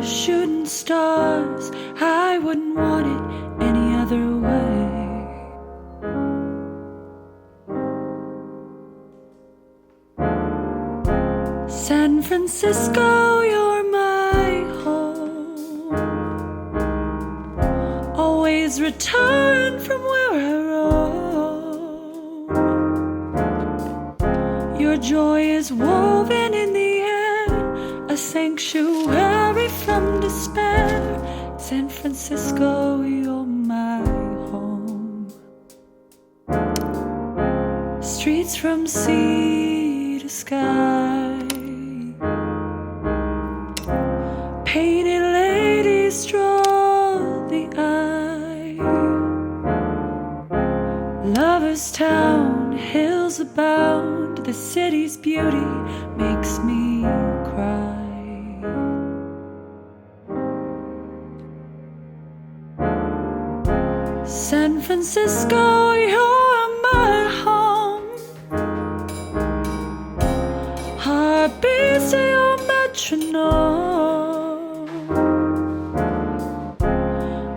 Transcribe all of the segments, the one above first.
shooting stars. I wouldn't want it any other way. San Francisco, you're my home. Always return from where I roam. Your joy is woven in the air, a sanctuary from despair. San Francisco, you're my home. Streets from sea to sky, painted ladies draw the eye. Lover's town, hills abound. The city's beauty makes me cry. San Francisco, you're my home. Heartbeats to your metronome.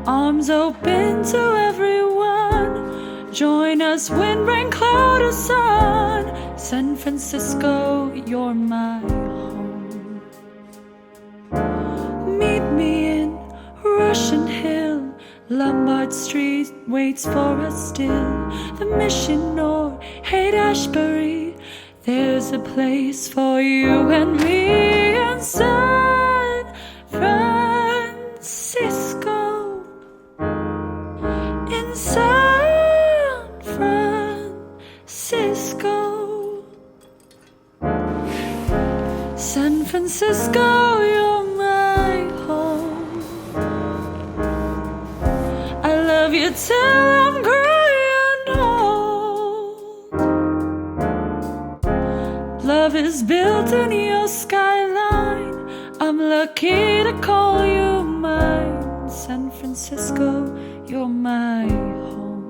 Arms open to everyone. Join us, wind, rain, cloud, or sun. San Francisco, you're my home. Meet me in Russian Hill. Lombard Street waits for us still. The Mission or Haight-Ashbury, there's a place for you and me. In San Francisco, in San Francisco, San Francisco, you're my home. I love you till I'm gray and old. Love is built in your skyline. I'm lucky to call you mine. San Francisco, you're my home.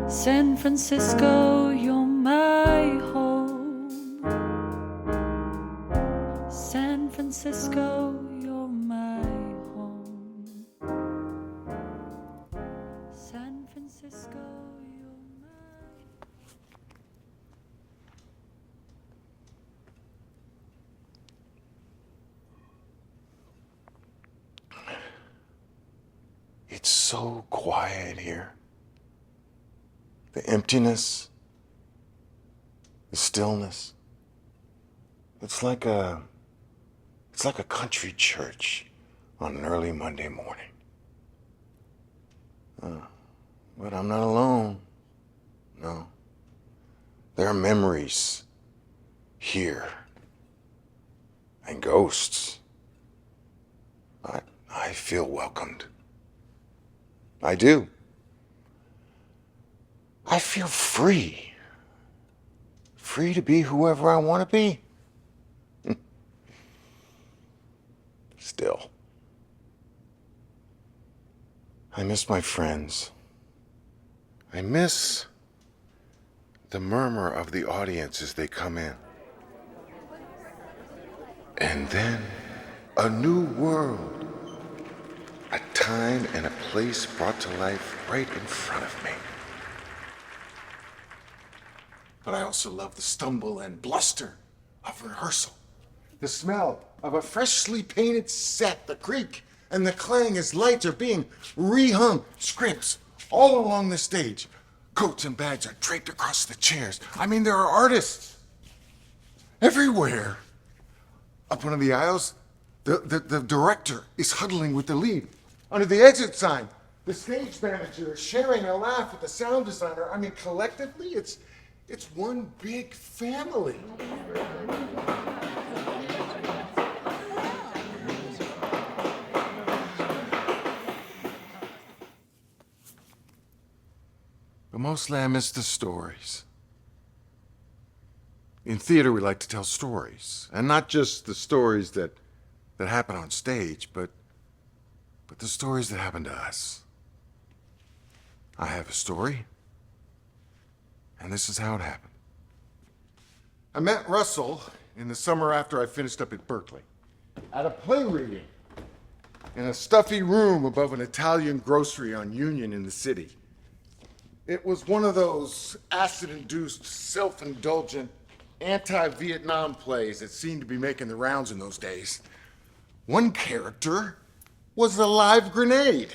San Francisco, you're my home. San Francisco, you're my home. San Francisco, you're my... It's so quiet here. The emptiness, the stillness. It's like a country church on an early Monday morning. But I'm not alone. No. There are memories here and ghosts. I feel welcomed. I do. I feel free. Free to be whoever I want to be. Still. I miss my friends. I miss the murmur of the audience as they come in. And then a new world. A time and a place brought to life right in front of me. But I also love the stumble and bluster of rehearsal. The smell of a freshly painted set, the creak and the clang as lights are being rehung. Scripts all along the stage. Coats and bags are draped across the chairs. I mean, there are artists everywhere. Up one of the aisles, the director is huddling with the lead. Under the exit sign, the stage manager is sharing a laugh with the sound designer. I mean, collectively, it's one big family. But mostly I miss the stories. In theater, we like to tell stories, and not just the stories that happen on stage, but the stories that happen to us. I have a story, and this is how it happened. I met Russell in the summer after I finished up at Berkeley. At a play reading in a stuffy room above an Italian grocery on Union in the city. It was one of those acid-induced, self-indulgent, anti-Vietnam plays that seemed to be making the rounds in those days. One character was a live grenade.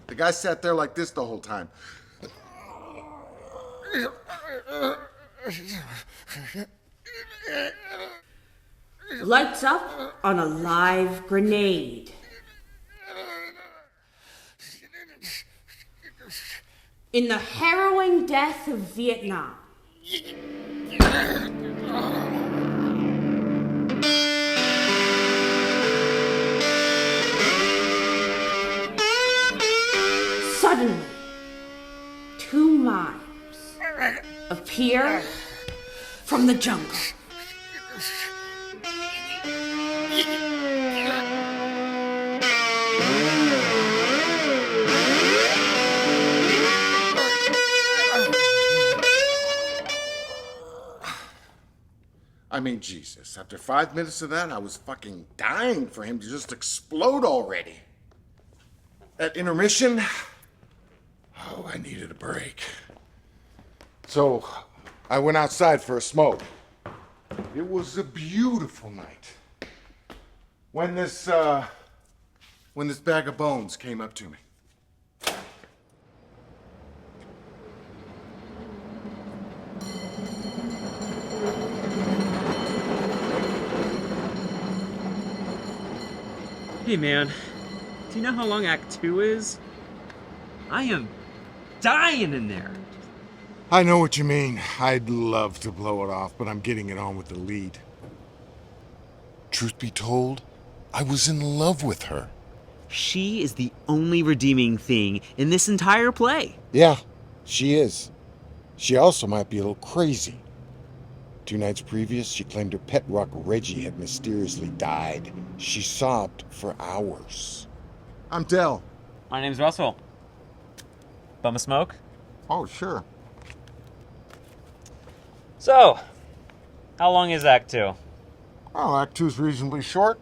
The guy sat there like this the whole time. Lights up on a live grenade. In the harrowing death of Vietnam. Suddenly, two mimes appear from the jungle. I mean, Jesus, after 5 minutes of that, I was fucking dying for him to just explode already. At intermission, oh, I needed a break. So I went outside for a smoke. It was a beautiful night. When this bag of bones came up to me. Hey man, do you know how long Act 2 is? I am dying in there. I know what you mean. I'd love to blow it off, but I'm getting it on with the lead. Truth be told, I was in love with her. She is the only redeeming thing in this entire play. Yeah, she is. She also might be a little crazy. 2 nights previous, she claimed her pet rock Reggie had mysteriously died. She sobbed for hours. I'm Dell. My name's Russell. Bum a smoke? Oh, sure. So, how long is Act 2? Oh, Act 2's reasonably short.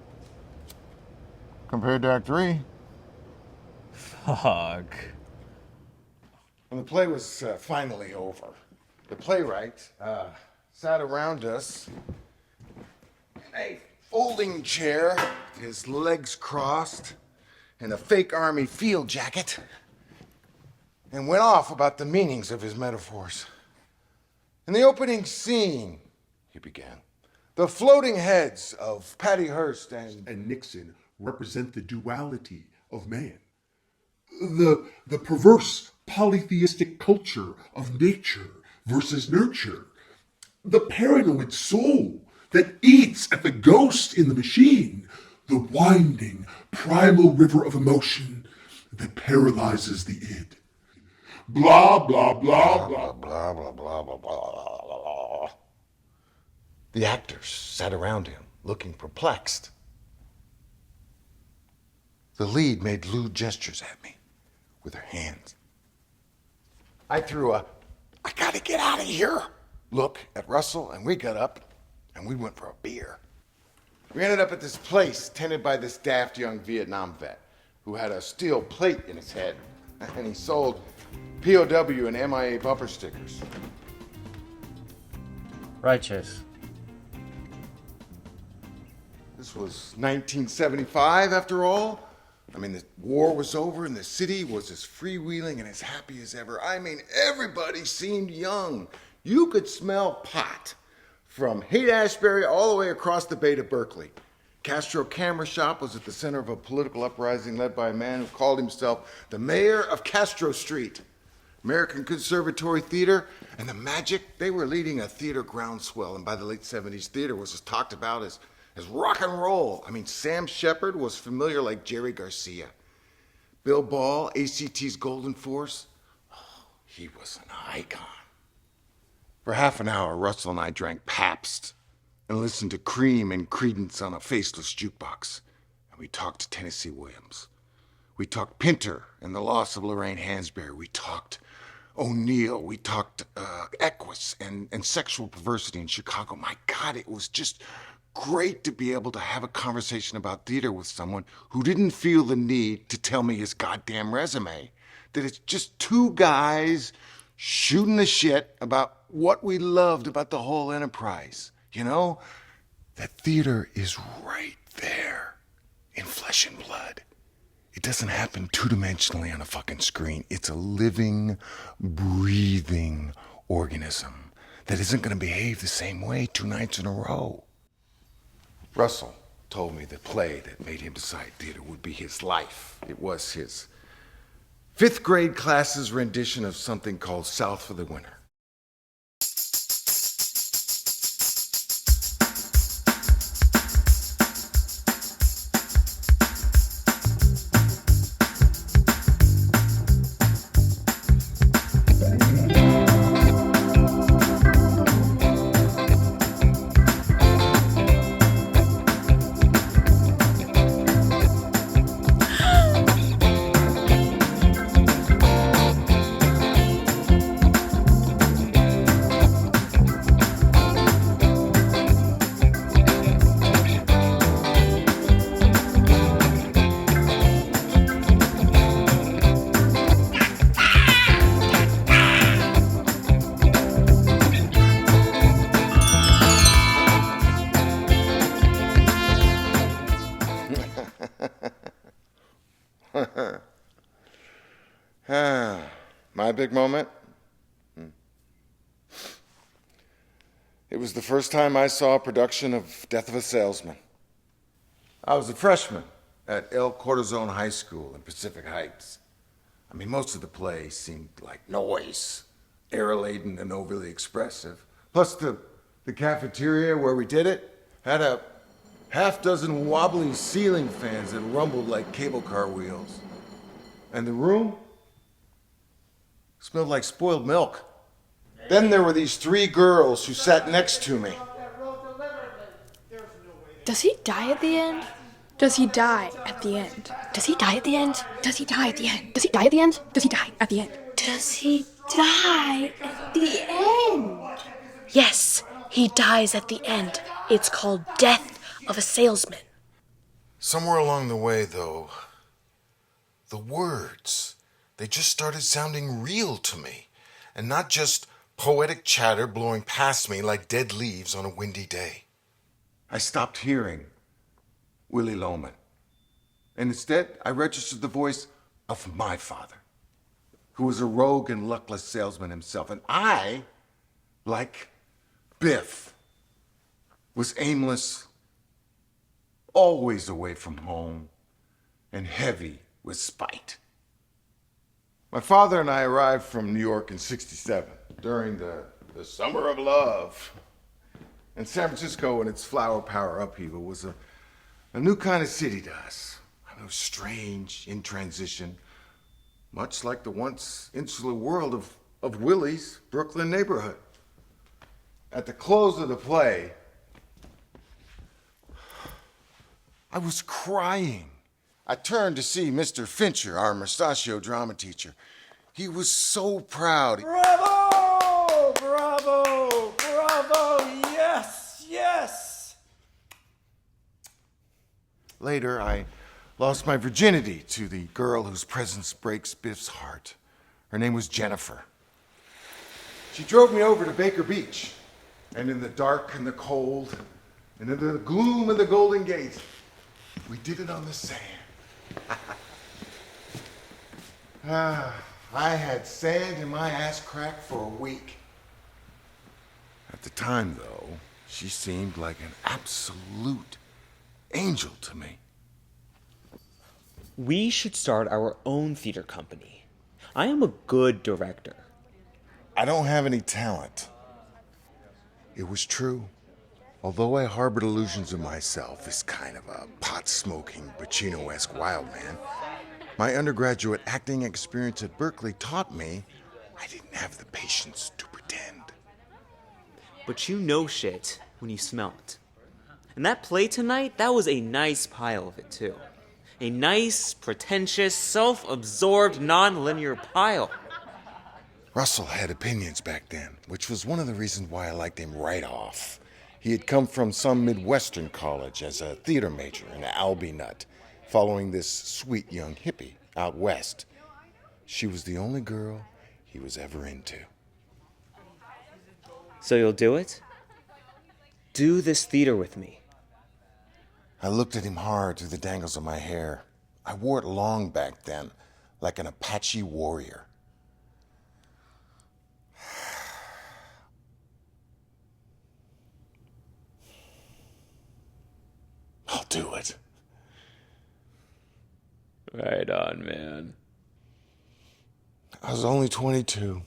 Compared to Act 3. Fuck. When the play was finally over, the playwright sat around us in a folding chair, his legs crossed, in a fake army field jacket, and went off about the meanings of his metaphors. In the opening scene, he began, the floating heads of Patty Hearst and Nixon represent the duality of man. The perverse polytheistic culture of nature versus nurture. The paranoid soul that eats at the ghost in the machine. The winding, primal river of emotion that paralyzes the id. Blah, blah, blah, blah, blah, blah, blah, blah, blah, blah. The actors sat around him, looking perplexed. The lead made lewd gestures at me with her hands. I threw a, I gotta get out of here look at Russell, and we got up and we went for a beer. We ended up at this place tended by this daft young Vietnam vet who had a steel plate in his head, and he sold POW and MIA bumper stickers. Righteous. This was 1975, after all. I mean, the war was over and the city was as freewheeling and as happy as ever. I mean, everybody seemed young. You could smell pot from Haight-Ashbury all the way across the bay to Berkeley. Castro Camera Shop was at the center of a political uprising led by a man who called himself the mayor of Castro Street. American Conservatory Theater and the Magic, they were leading a theater groundswell, and by the late 70s, theater was as talked about as rock and roll. I mean, Sam Shepard was familiar like Jerry Garcia. Bill Ball, ACT's Golden Force, oh, he was an icon. For half an hour, Russell and I drank Pabst and listened to Cream and Creedence on a faceless jukebox. And we talked Tennessee Williams. We talked Pinter and the loss of Lorraine Hansberry. We talked O'Neill. We talked Equus and sexual perversity in Chicago. My God, it was just great to be able to have a conversation about theater with someone who didn't feel the need to tell me his goddamn resume. That it's just two guys shooting the shit about what we loved about the whole enterprise. You know? That theater is right there in flesh and blood. It doesn't happen two-dimensionally on a fucking screen. It's a living, breathing organism that isn't going to behave the same way 2 nights in a row. Russell told me the play that made him decide theater would be his life. It was his 5th grade class's rendition of something called South for the Winter. My big moment? It was the first time I saw a production of Death of a Salesman. I was a freshman at El Cortizone High School in Pacific Heights. I mean, most of the play seemed like noise, air-laden and overly expressive. Plus, the cafeteria where we did it had a half-dozen wobbly ceiling fans that rumbled like cable car wheels. And the room smelled like spoiled milk. Then there were these 3 girls who sat next to me. Does he die at the end? Does he die at the end? Does he die at the end? Does he die at the end? Does he die at the end? Does he die at the end? Does he die at the end? Yes, he dies at the end. It's called Death of a Salesman. Somewhere along the way, though, the words, they just started sounding real to me, and not just poetic chatter blowing past me like dead leaves on a windy day. I stopped hearing Willie Loman, and instead I registered the voice of my father, who was a rogue and luckless salesman himself, and I, like Biff, was aimless, always away from home, and heavy with spite. My father and I arrived from New York in '67 during the Summer of Love. And San Francisco and its flower power upheaval was a new kind of city to us. I know, strange, in transition, much like the once insular world of Willie's Brooklyn neighborhood. At the close of the play, I was crying. I turned to see Mr. Fincher, our mustachio drama teacher. He was so proud. Bravo! Bravo! Bravo! Yes! Yes! Later, I lost my virginity to the girl whose presence breaks Biff's heart. Her name was Jennifer. She drove me over to Baker Beach, and in the dark and the cold, and in the gloom of the Golden Gate, we did it on the sand. I had sand in my ass crack for a week. At the time, though, she seemed like an absolute angel to me. We should start our own theater company. I am a good director. I don't have any talent. It was true. Although I harbored illusions of myself as kind of a pot-smoking, Pacino-esque wild man, my undergraduate acting experience at Berkeley taught me I didn't have the patience to pretend. But you know shit when you smell it. And that play tonight, that was a nice pile of it too. A nice, pretentious, self-absorbed, non-linear pile. Russell had opinions back then, which was one of the reasons why I liked him right off. He had come from some Midwestern college as a theater major, an Albie nut, following this sweet young hippie out west. She was the only girl he was ever into. So you'll do it? Do this theater with me. I looked at him hard through the dangles of my hair. I wore it long back then, like an Apache warrior. I'll do it. Right on, man. I was only 22.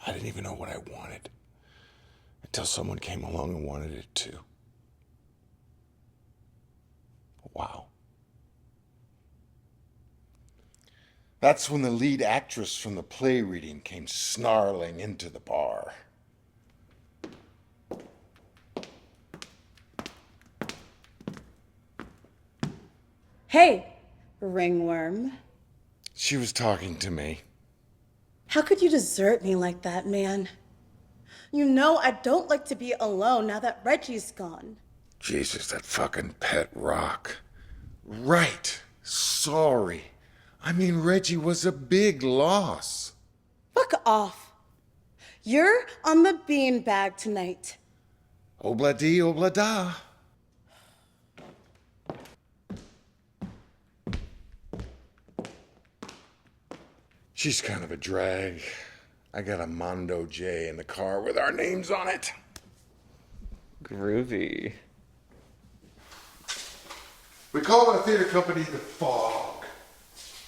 I didn't even know what I wanted until someone came along and wanted it too. Wow. That's when the lead actress from the play reading came snarling into the bar. Hey, ringworm. She was talking to me. How could you desert me like that, man? You know I don't like to be alone now that Reggie's gone. Jesus, that fucking pet rock. Right. Sorry. I mean, Reggie was a big loss. Fuck off. You're on the beanbag tonight. Obla-dee, obla-da. She's kind of a drag. I got a Mondo J in the car with our names on it. Groovy. We call our theater company the Fog,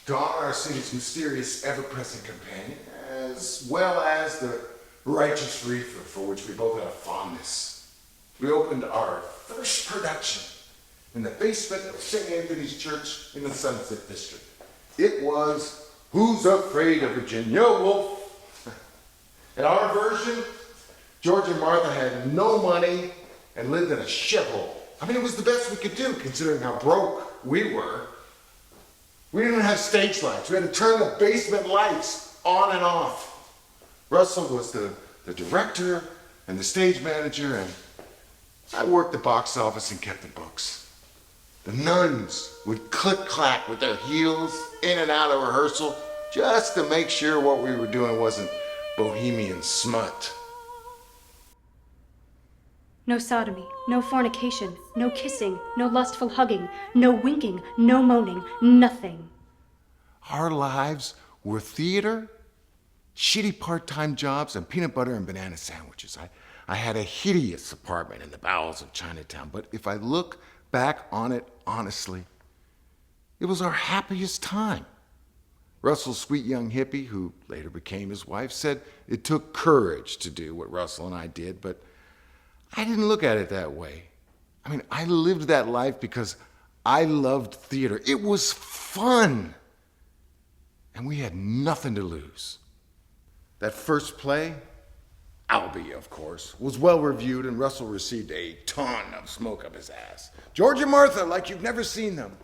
to honor our city's mysterious, ever-present companion, as well as the righteous reefer for which we both had a fondness. We opened our first production in the basement of St. Anthony's Church in the Sunset District. It was Who's Afraid of Virginia Woolf? In our version, George and Martha had no money and lived in a shithole. I mean, it was the best we could do considering how broke we were. We didn't have stage lights. We had to turn the basement lights on and off. Russell was the director and the stage manager, and I worked the box office and kept the books. The nuns would click-clack with their heels in and out of rehearsal just to make sure what we were doing wasn't bohemian smut. No sodomy, no fornication, no kissing, no lustful hugging, no winking, no moaning, nothing. Our lives were theater, shitty part-time jobs, and peanut butter and banana sandwiches. I had a hideous apartment in the bowels of Chinatown, but if I look back on it honestly, it was our happiest time. Russell's sweet young hippie, who later became his wife, said it took courage to do what Russell and I did, but I didn't look at it that way. I mean, I lived that life because I loved theater. It was fun. And we had nothing to lose. That first play, Albie, of course, was well reviewed, and Russell received a ton of smoke up his ass. George and Martha, like you've never seen them.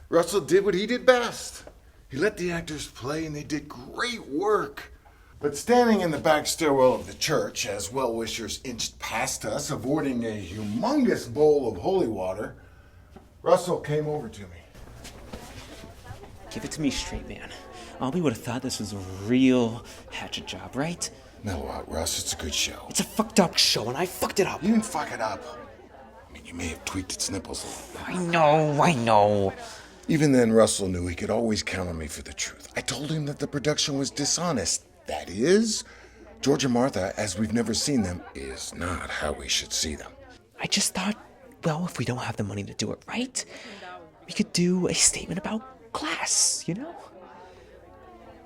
Russell did what he did best. He let the actors play, and they did great work. But standing in the back stairwell of the church, as well-wishers inched past us, avoiding a humongous bowl of holy water, Russell came over to me. Give it to me straight, man. Albie would have thought this was a real hatchet job, right? Now what, Russ? It's a good show. It's a fucked up show, and I fucked it up. You didn't fuck it up. I mean, you may have tweaked its nipples a little bit. I know. Even then, Russell knew he could always count on me for the truth. I told him that the production was dishonest. That is, George and Martha, as we've never seen them, is not how we should see them. I just thought, well, if we don't have the money to do it right, we could do a statement about class, you know?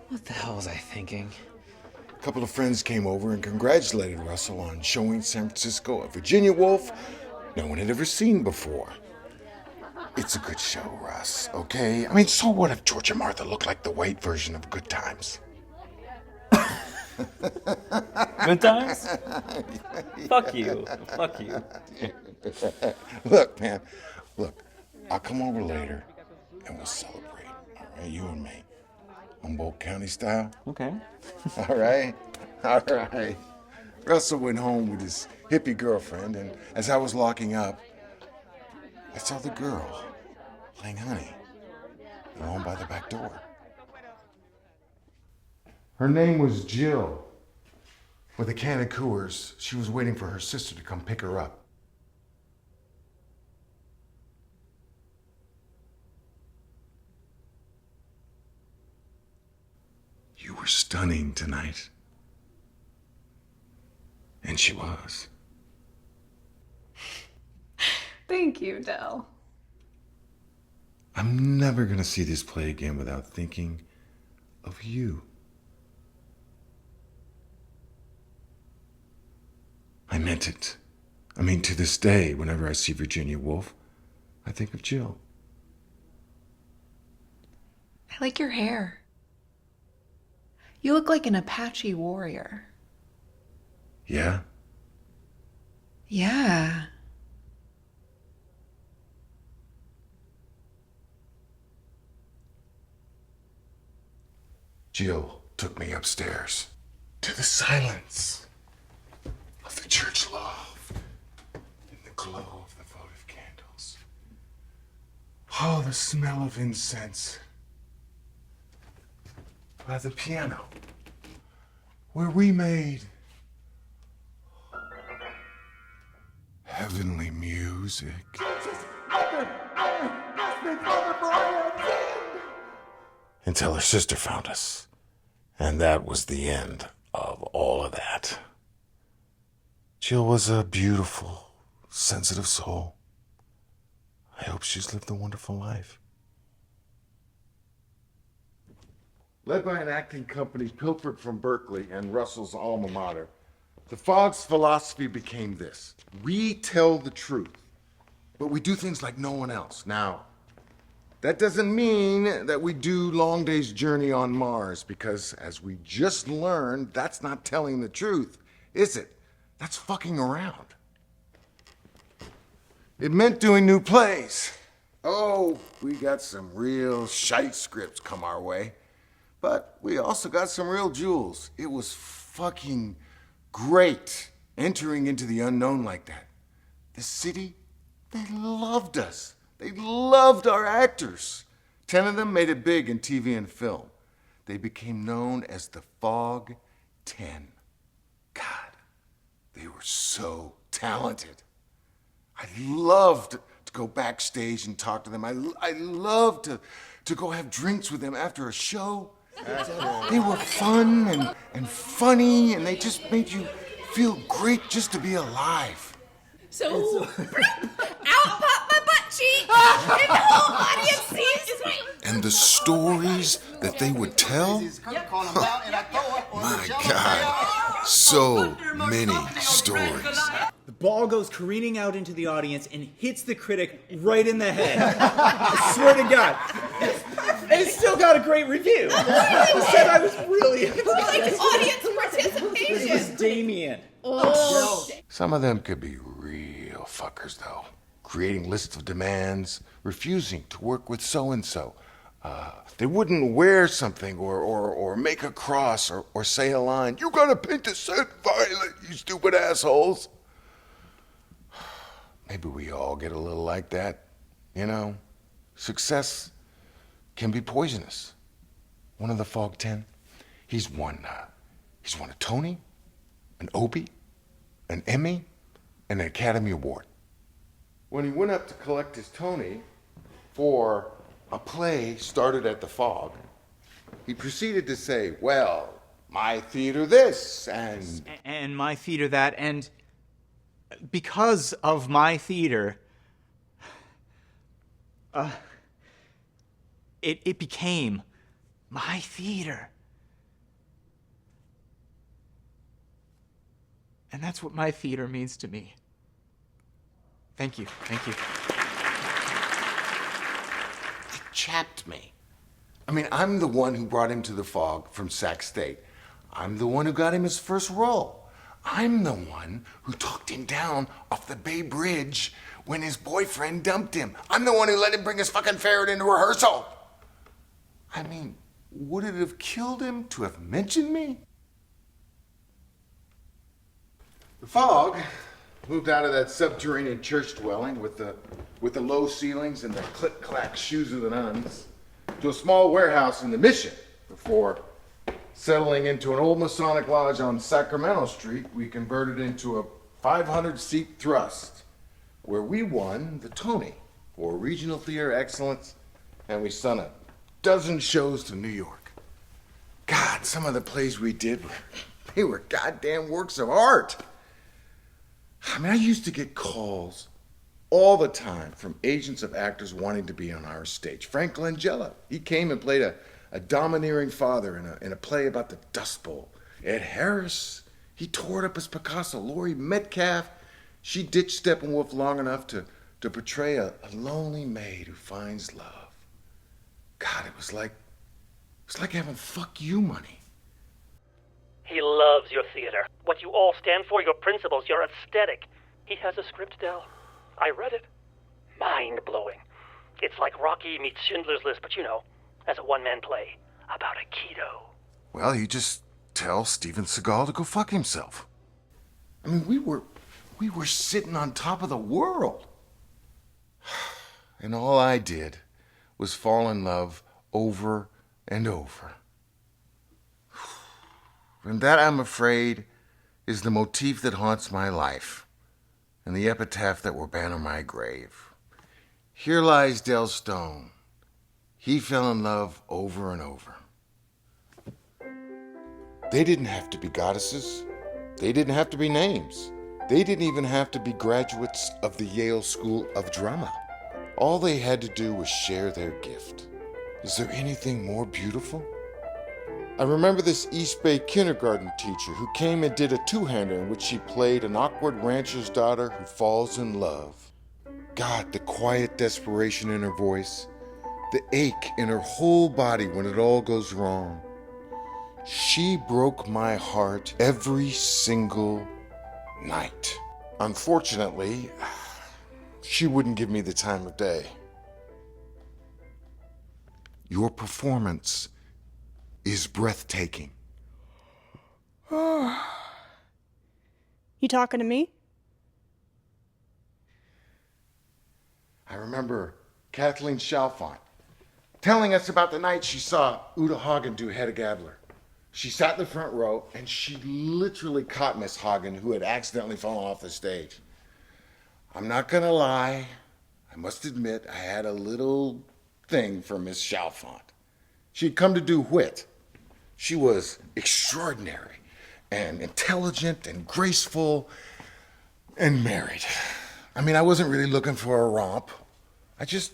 What the hell was I thinking? A couple of friends came over and congratulated Russell on showing San Francisco a Virginia Woolf no one had ever seen before. It's a good show, Russ, okay? I mean, so what if George and Martha look like the white version of Good Times? Good times? Fuck you. Look, man, I'll come over later and we'll celebrate, all right? You and me. Humboldt County style? Okay. All right. Russell went home with his hippie girlfriend, and as I was locking up, I saw the girl playing honey alone by the back door. Her name was Jill. With a can of Coors, she was waiting for her sister to come pick her up. You were stunning tonight. And she was. Thank you, Del. I'm never gonna see this play again without thinking of you. I meant it. I mean, to this day, whenever I see Virginia Woolf, I think of Jill. I like your hair. You look like an Apache warrior. Yeah? Yeah. Jill took me upstairs to the silence of the church loft in the glow of the votive candles. Oh, the smell of incense. By the piano, where we made heavenly music. Until her sister found us. And that was the end of all of that. Jill was a beautiful, sensitive soul. I hope she's lived a wonderful life. Led by an acting company pilfered from Berkeley and Russell's alma mater, the Fog's philosophy became this: we tell the truth, but we do things like no one else. Now, that doesn't mean that we do Long Day's Journey on Mars, because as we just learned, that's not telling the truth, is it? That's fucking around. It meant doing new plays. Oh, we got some real shite scripts come our way, but we also got some real jewels. It was fucking great entering into the unknown like that. The city, they loved us. They loved our actors. 10 of them made it big in TV and film. They became known as the Fog 10. God, they were so talented. I loved to go backstage and talk to them. I loved to go have drinks with them after a show. They were fun and funny, and they just made you feel great just to be alive. So, out popped my butt cheek, and the whole audience sees my... And the stories that they would tell? My God, so many stories. The ball goes careening out into the audience and hits the critic right in the head. I swear to God. And it still got a great review. He said I was really... It's like audience participation. This is Damien. Oh. Some of them could be real fuckers, though. Creating lists of demands, refusing to work with so-and-so. They wouldn't wear something or make a cross or say a line. You gotta paint the set violet, you stupid assholes. Maybe we all get a little like that, you know? Success can be poisonous. One of the Fog 10, he's won a Tony, an Obie, an Emmy, and an Academy Award. When he went up to collect his Tony for a play started at the Fog, he proceeded to say, well, my theater this, and my theater that, and because of my theater, it became my theater. And that's what my theater means to me. Thank you. it chapped me. I mean, I'm the one who brought him to the Fog from Sac State. I'm the one who got him his first role. I'm the one who talked him down off the Bay Bridge when his boyfriend dumped him. I'm the one who let him bring his fucking ferret into rehearsal. I mean, would it have killed him to have mentioned me? The fog moved out of that subterranean church dwelling with the low ceilings and the click-clack shoes of the nuns to a small warehouse in the Mission before settling into an old Masonic lodge on Sacramento Street. We converted into a 500-seat thrust where we won the Tony for Regional Theater Excellence, and we sent a dozen shows to New York. God, some of the plays we did, they were goddamn works of art. I mean, I used to get calls all the time from agents of actors wanting to be on our stage. Frank Langella, he came and played a domineering father in a play about the Dust Bowl. Ed Harris, he tore it up as Picasso. Laurie Metcalf, she ditched Steppenwolf long enough to portray a lonely maid who finds love. God, it was like having fuck you money. He loves your theater. What you all stand for, your principles, your aesthetic. He has a script, Del. I read it. Mind-blowing. It's like Rocky meets Schindler's List, but you know, as a one-man play about Aikido. Well, he just tells Steven Seagal to go fuck himself. I mean, we were sitting on top of the world. And all I did was fall in love over and over. And that, I'm afraid, is the motif that haunts my life and the epitaph that will banner my grave. Here lies Del Stone. He fell in love over and over. They didn't have to be goddesses. They didn't have to be names. They didn't even have to be graduates of the Yale School of Drama. All they had to do was share their gift. Is there anything more beautiful? I remember this East Bay kindergarten teacher who came and did a two-hander in which she played an awkward rancher's daughter who falls in love. God, the quiet desperation in her voice, the ache in her whole body when it all goes wrong. She broke my heart every single night. Unfortunately, she wouldn't give me the time of day. Your performance is breathtaking. You talking to me? I remember Kathleen Chalfont telling us about the night she saw Uta Hagen do Hedda Gabler. She sat in the front row and she literally caught Miss Hagen, who had accidentally fallen off the stage. I'm not gonna lie, I must admit I had a little thing for Miss Chalfont. She'd come to do Whit. She was extraordinary and intelligent and graceful and married. I mean, I wasn't really looking for a romp. I just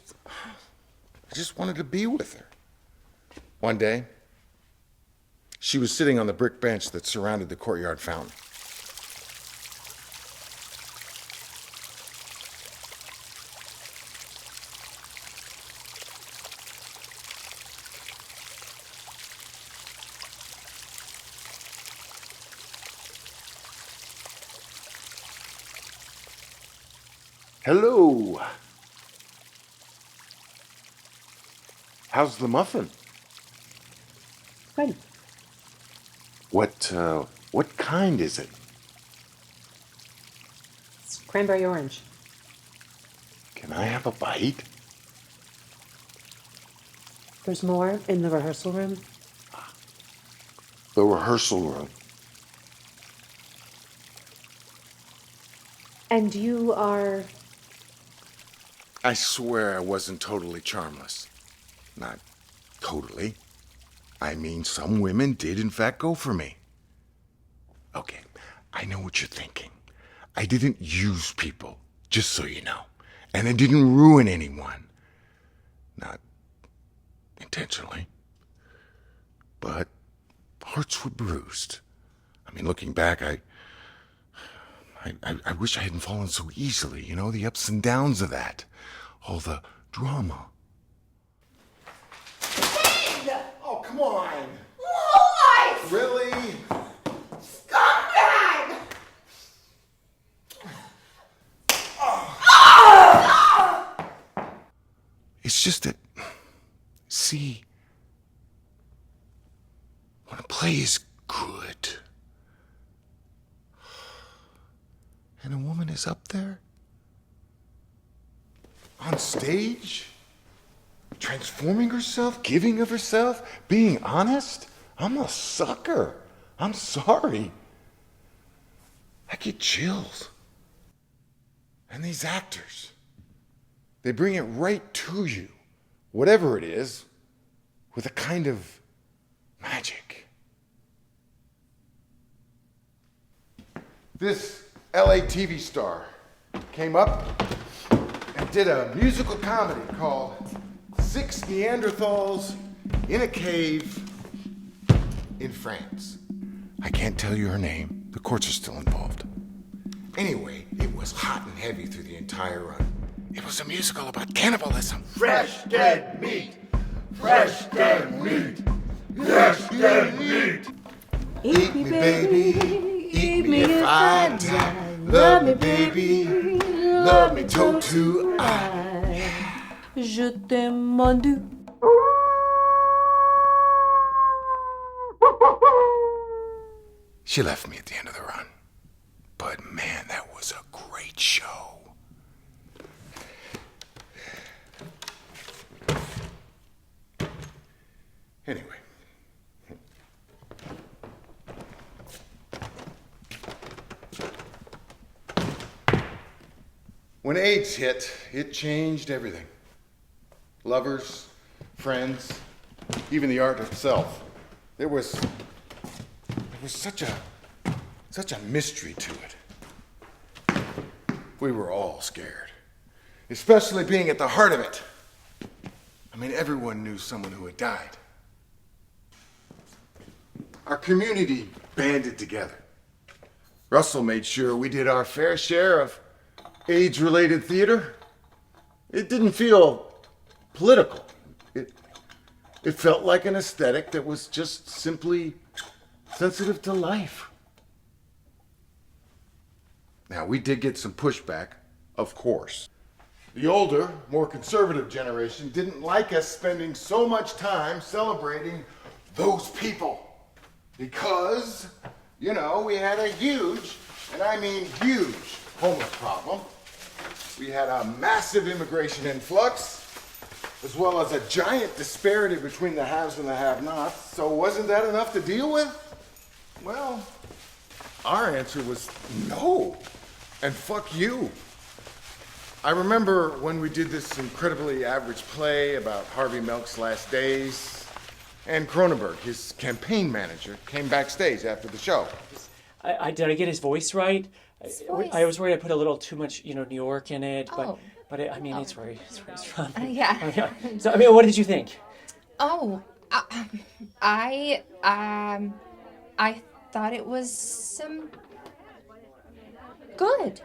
wanted to be with her. One day, she was sitting on the brick bench that surrounded the courtyard fountain. Hello. How's the muffin? Good. What kind is it? It's cranberry orange. Can I have a bite? There's more in the rehearsal room. The rehearsal room. And you are... I swear I wasn't totally charmless. Not totally. I mean, some women did in fact go for me. Okay, I know what you're thinking. I didn't use people, just so you know. And I didn't ruin anyone. Not intentionally. But hearts were bruised. I mean, looking back, I wish I hadn't fallen so easily, you know, the ups and downs of that. All the drama. Oh, come on. Lowlife! Really? Scumbag! It's just that, see, when a play is good, And a woman is up there? On stage? Transforming herself, giving of herself, being honest? I'm a sucker. I'm sorry. I get chills. And these actors, they bring it right to you, whatever it is, with a kind of magic. This LA TV star came up and did a musical comedy called 6 Neanderthals in a Cave in France. I can't tell you her name. The courts are still involved. Anyway, it was hot and heavy through the entire run. It was a musical about cannibalism. Fresh dead meat. Fresh dead meat. Fresh dead meat. Eat me, baby. Eat me if I die. Love me, baby. Love me toe to eye. Je t'aime, mon Dieu. She left me at the end of the run. But man, that was a great show. Anyway. When AIDS hit, it changed everything. Lovers, friends, even the art itself. There was such a mystery to it. We were all scared, especially being at the heart of it. I mean, everyone knew someone who had died. Our community banded together. Russell made sure we did our fair share of AIDS-related theater. It didn't feel political. It felt like an aesthetic that was just simply sensitive to life. Now, we did get some pushback, of course. The older, more conservative generation didn't like us spending so much time celebrating those people. Because, you know, we had a huge, and I mean huge, homeless problem. We had a massive immigration influx, as well as a giant disparity between the haves and the have-nots. So wasn't that enough to deal with? Well, our answer was no, and fuck you. I remember when we did this incredibly average play about Harvey Milk's last days, and Cronenberg, his campaign manager, came backstage after the show. Did I get his voice right? voice? I was worried I put a little too much, New York in it, but I mean, it's where he's from. Yeah. So, I mean, what did you think? Oh, I thought it was good.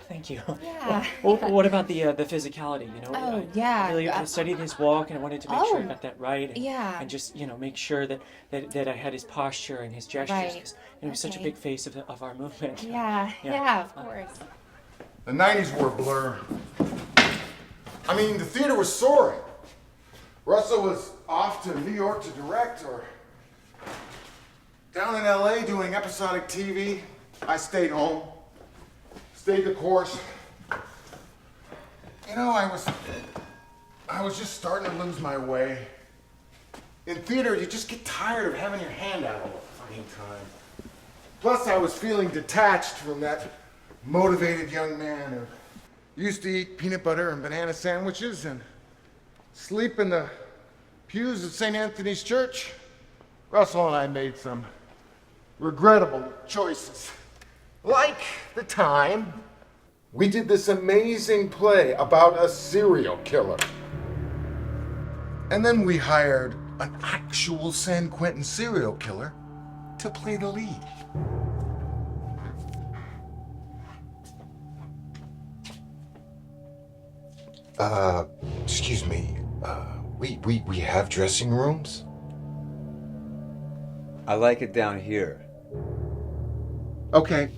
Thank you. Yeah. Well, what about the physicality? Oh, yeah. I studied his walk, and I wanted to make sure I got that right. Yeah. And just make sure that I had his posture and his gestures. Right. 'Cause, he was such a big face of our movement. Yeah, of course. The 90s were a blur. I mean, the theater was soaring. Russell was off to New York to direct, or down in LA doing episodic TV. I stayed home, stayed the course. I was just starting to lose my way. In theater, you just get tired of having your hand out all the fucking time. Plus, I was feeling detached from that motivated young man who used to eat peanut butter and banana sandwiches and sleep in the pews of St. Anthony's Church. Russell and I made some regrettable choices. Like the time we did this amazing play about a serial killer. And then we hired an actual San Quentin serial killer to play the lead. Excuse me. We have dressing rooms? I like it down here. Okay.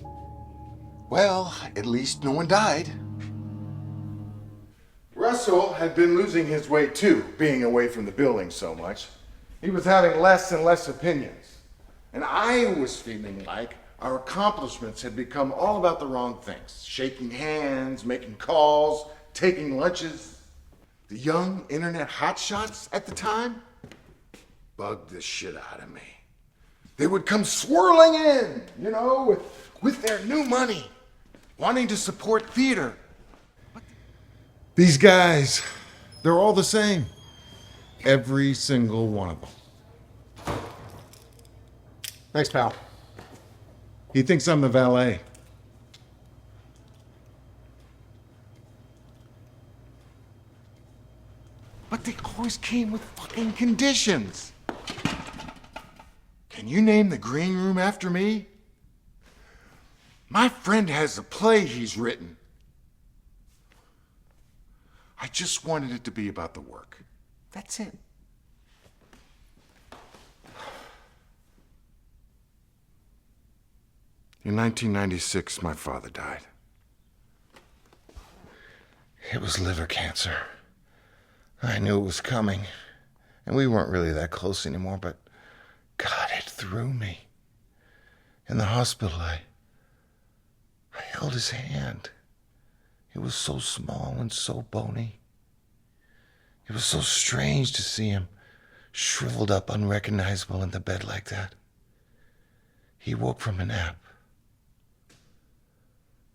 Well, at least no one died. Russell had been losing his way too, being away from the building so much. He was having less and less opinions. And I was feeling like our accomplishments had become all about the wrong things. Shaking hands, making calls, taking lunches. The young internet hotshots at the time bugged the shit out of me. They would come swirling in, with their new money, wanting to support theater. These guys, they're all the same. Every single one of them. Thanks, pal. He thinks I'm the valet. But they always came with fucking conditions. Can you name the green room after me? My friend has a play he's written. I just wanted it to be about the work. That's it. In 1996, my father died. It was liver cancer. I knew it was coming, and we weren't really that close anymore, but God, it threw me. In the hospital, I held his hand. It was so small and so bony. It was so strange to see him shriveled up, unrecognizable in the bed like that. He woke from a nap.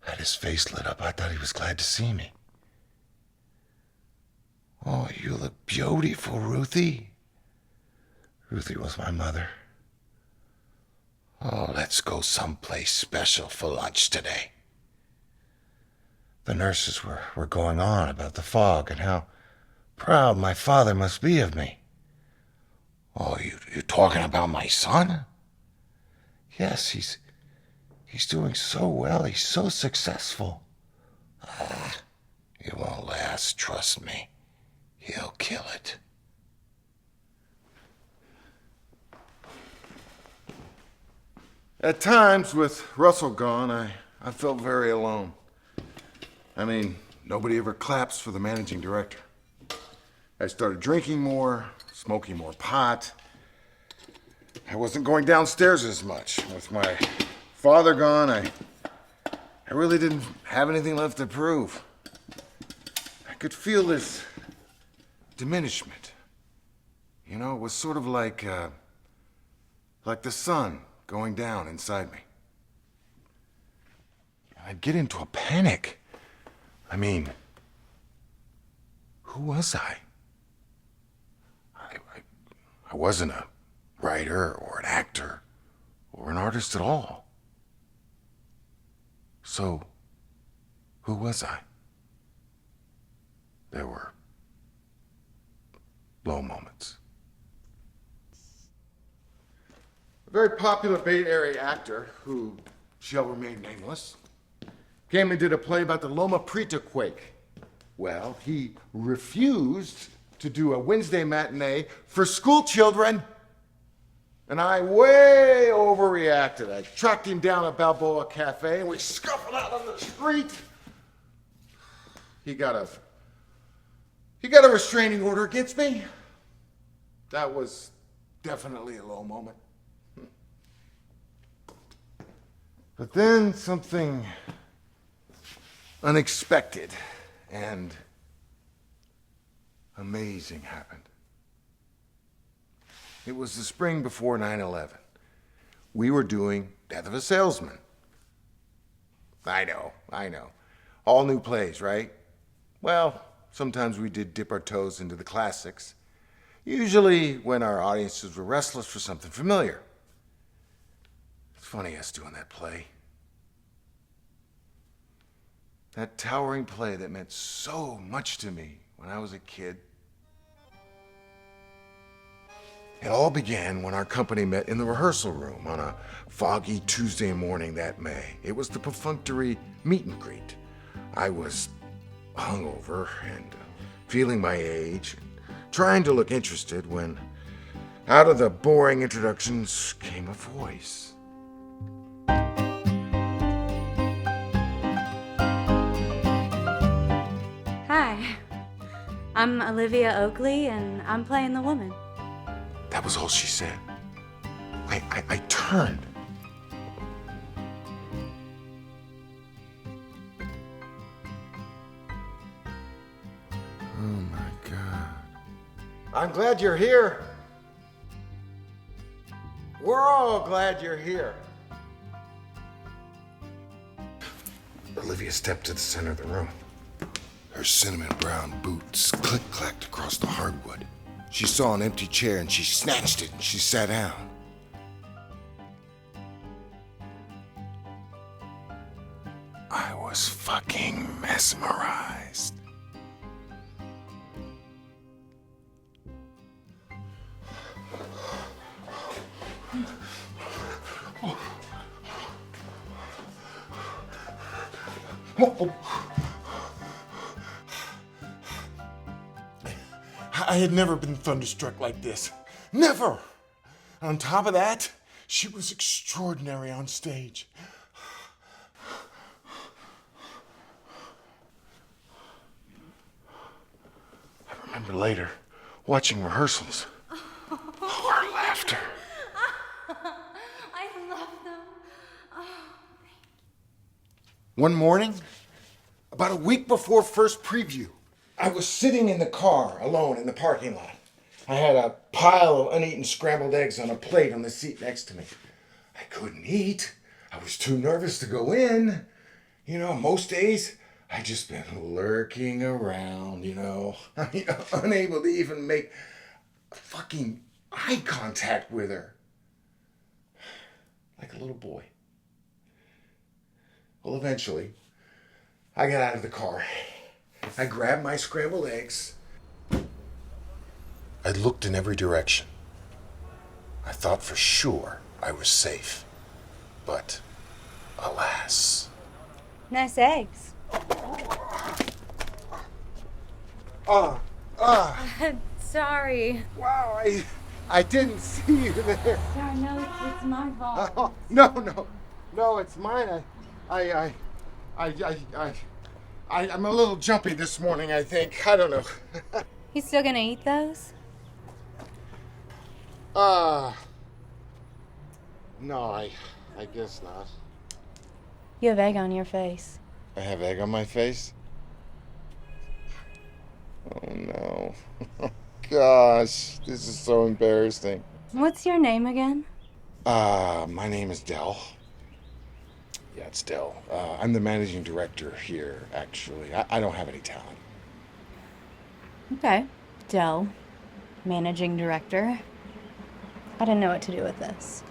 Had his face lit up. I thought he was glad to see me. Oh, you look beautiful, Ruthie. Ruthie was my mother. Oh, let's go someplace special for lunch today. The nurses were going on about the fog and how proud my father must be of me. Oh, you talking about my son? Yes, he's doing so well. He's so successful. It won't last, trust me. He'll kill it. At times, with Russell gone, I felt very alone. I mean, nobody ever claps for the managing director. I started drinking more, smoking more pot. I wasn't going downstairs as much. With my father gone, I really didn't have anything left to prove. I could feel this diminishment. It was sort of like the sun going down inside me. I'd get into a panic. I mean, who was I? I wasn't a writer or an actor or an artist at all. So, who was I? There were low moments. A very popular Bay Area actor, who shall remain nameless, came and did a play about the Loma Prieta quake. Well, he refused to do a Wednesday matinee for school children, and I way overreacted. I tracked him down at Balboa Cafe, and we scuffled out on the street. He got a restraining order against me. That was definitely a low moment. But then something unexpected and amazing happened. It was the spring before 9/11. We were doing Death of a Salesman. I know. All new plays, right? Well, sometimes we did dip our toes into the classics, usually when our audiences were restless for something familiar. It's funny us doing that play. That towering play that meant so much to me when I was a kid. It all began when our company met in the rehearsal room on a foggy Tuesday morning that May. It was the perfunctory meet and greet. I was hungover and feeling my age, trying to look interested when out of the boring introductions came a voice. Hi, I'm Olivia Oakley, and I'm playing the woman. That was all she said. I turned. Oh my God. I'm glad you're here. We're all glad you're here. Olivia stepped to the center of the room. Her cinnamon brown boots click-clacked across the hardwood. She saw an empty chair and she snatched it and she sat down. I was fucking mesmerized. I had never been thunderstruck like this. Never! On top of that, she was extraordinary on stage. I remember later, watching rehearsals. Oh, her laughter. I love them. Oh. One morning, about a week before first preview, I was sitting in the car alone in the parking lot. I had a pile of uneaten scrambled eggs on a plate on the seat next to me. I couldn't eat. I was too nervous to go in. You know, most days, I just been lurking around, you know. I mean, unable to even make fucking eye contact with her. Like a little boy. Well, eventually, I got out of the car. I grabbed my scrambled eggs. I looked in every direction. I thought for sure I was safe. But, alas. Nice eggs. Sorry. Wow, I didn't see you there. Sorry, no, it's my fault. No, it's mine. I'm a little jumpy this morning, I think. I don't know. You still gonna eat those? No, I guess not. You have egg on your face. I have egg on my face? Oh no. Gosh, this is so embarrassing. What's your name again? My name is Dell. Yeah, it's Dell. I'm the managing director here, actually. I don't have any talent. Okay. Dell. Managing director. I didn't know what to do with this.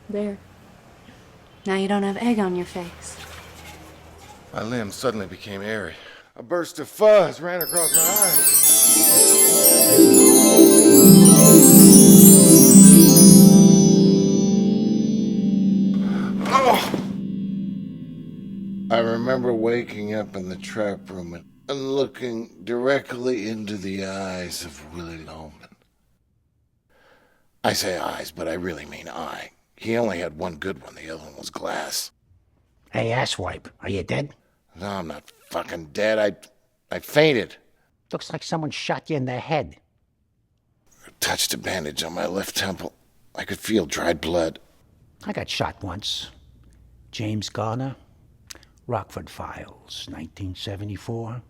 There. Now you don't have egg on your face. My limbs suddenly became airy. A burst of fuzz ran across my eyes. Oh! I remember waking up in the trap room and looking directly into the eyes of Willie Loman. I say eyes, but I really mean eye. He only had one good one, the other one was glass. Hey, asswipe, are you dead? No, I'm not fucking dead. I fainted. Looks like someone shot you in the head. I touched a bandage on my left temple. I could feel dried blood. I got shot once. James Garner, Rockford Files, 1974.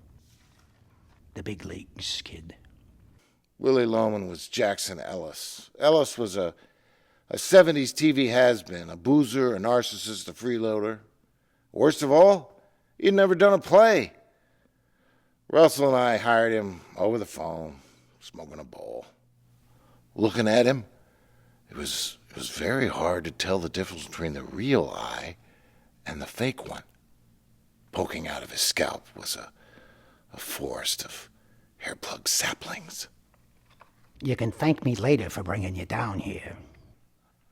The big leagues, kid. Willie Loman was Jackson Ellis. Ellis was a 70s TV has-been, a boozer, a narcissist, a freeloader. Worst of all, he'd never done a play. Russell and I hired him over the phone, smoking a bowl. Looking at him, it was very hard to tell the difference between the real eye and the fake one. Poking out of his scalp was a forest of hair-plugged saplings. You can thank me later for bringing you down here.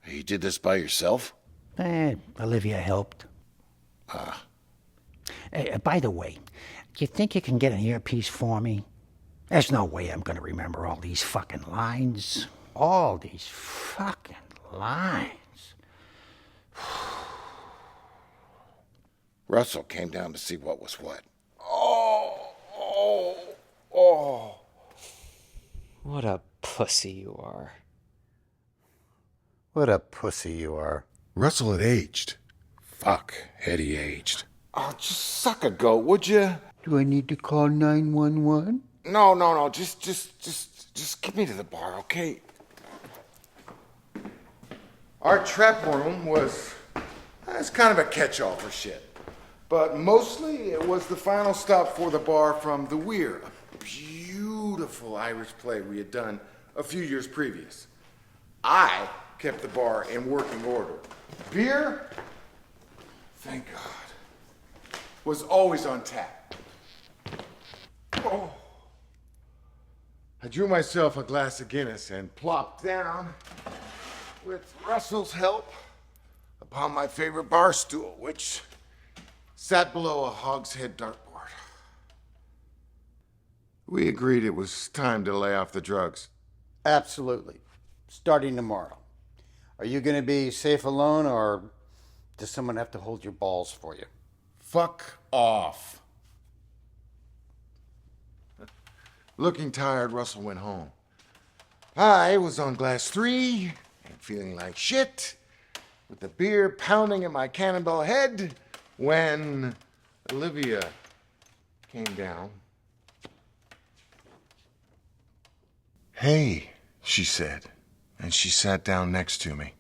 You did this by yourself? Olivia helped. By the way, you think you can get an earpiece for me? There's no way I'm going to remember all these fucking lines. All these fucking lines. Russell came down to see what was what. What a pussy you are. What a pussy you are. Russell had aged. Fuck, had he aged. Oh, just suck a goat, would you? Do I need to call 911? No. Just get me to the bar, okay? Our trap room was... It's kind of a catch-all for shit. But mostly it was the final stop for the bar from The Weir, a beautiful Irish play we had done a few years previous. I kept the bar in working order. Beer, thank God, was always on tap. Oh. I drew myself a glass of Guinness and plopped down, with Russell's help, upon my favorite bar stool, which sat below a hogshead dartboard. We agreed it was time to lay off the drugs. Absolutely. Starting tomorrow. Are you going to be safe alone, or does someone have to hold your balls for you? Fuck off. Looking tired, Russell went home. I was on glass 3 and feeling like shit, with the beer pounding at my cannonball head, when Olivia came down. Hey, she said, and she sat down next to me.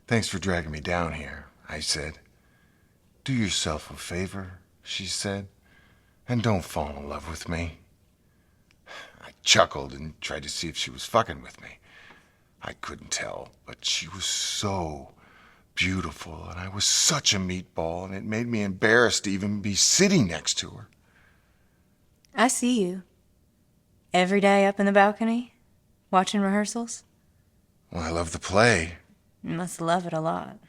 Thanks for dragging me down here, I said. Do yourself a favor, she said, and don't fall in love with me. I chuckled and tried to see if she was fucking with me. I couldn't tell, but she was so beautiful, and I was such a meatball, and it made me embarrassed to even be sitting next to her. I see you. Every day up in the balcony, watching rehearsals. Well, I love the play. You must love it a lot.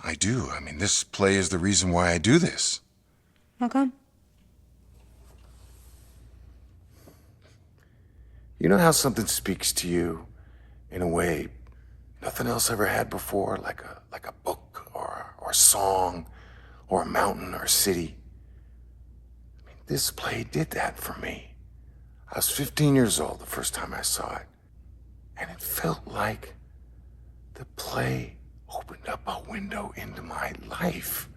I do. I mean, this play is the reason why I do this. How come? You know how something speaks to you in a way nothing else ever had before, like a book or a song or a mountain or a city? I mean, this play did that for me. I was 15 years old the first time I saw it, and it felt like the play opened up a window into my life,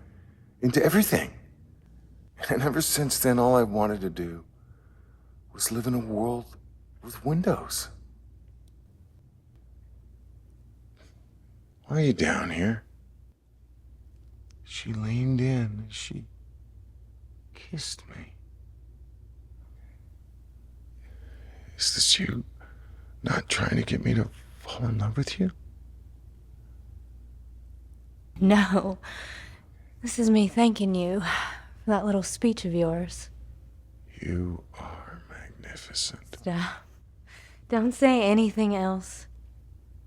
into everything. And ever since then, all I wanted to do was live in a world with windows. Why are you down here? She leaned in and she kissed me. Is this you not trying to get me to fall in love with you? No. This is me thanking you for that little speech of yours. You are magnificent. Stop. Don't say anything else.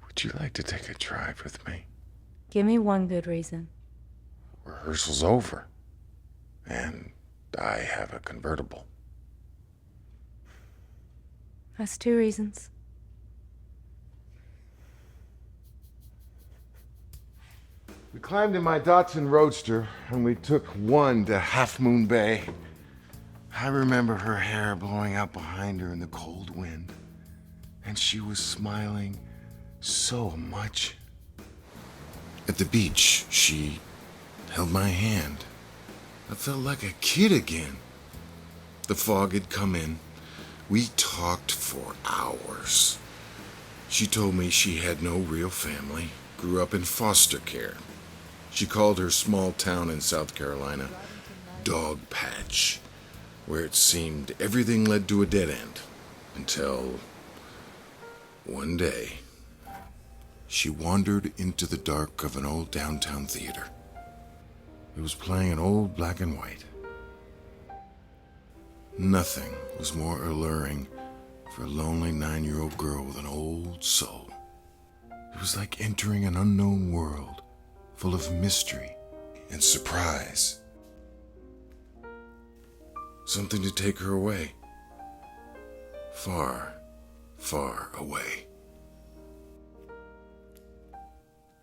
Would you like to take a drive with me? Give me one good reason. Rehearsal's over, and I have a convertible. That's 2 reasons. We climbed in my Datsun Roadster, and we took one to Half Moon Bay. I remember her hair blowing out behind her in the cold wind, and she was smiling so much. At the beach, she held my hand. I felt like a kid again. The fog had come in. We talked for hours. She told me she had no real family, grew up in foster care. She called her small town in South Carolina Dog Patch, where it seemed everything led to a dead end, until one day she wandered into the dark of an old downtown theater. It was playing an old black and white. Nothing was more alluring for a lonely 9-year-old girl with an old soul. It was like entering an unknown world full of mystery and surprise. Something to take her away. Far, far away.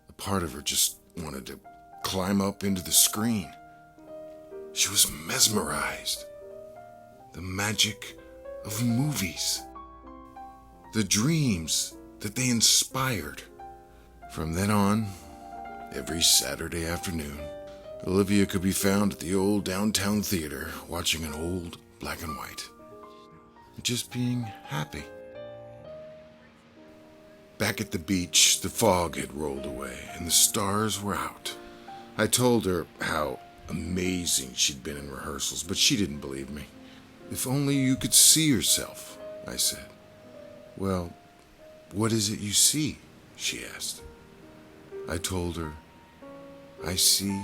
A part of her just wanted to climb up into the screen. She was mesmerized. The magic of movies. The dreams that they inspired. From then on, every Saturday afternoon, Olivia could be found at the old downtown theater watching an old black and white. Just being happy. Back at the beach, the fog had rolled away and the stars were out. I told her how amazing she'd been in rehearsals, but she didn't believe me. If only you could see yourself, I said. Well, what is it you see? She asked. I told her, I see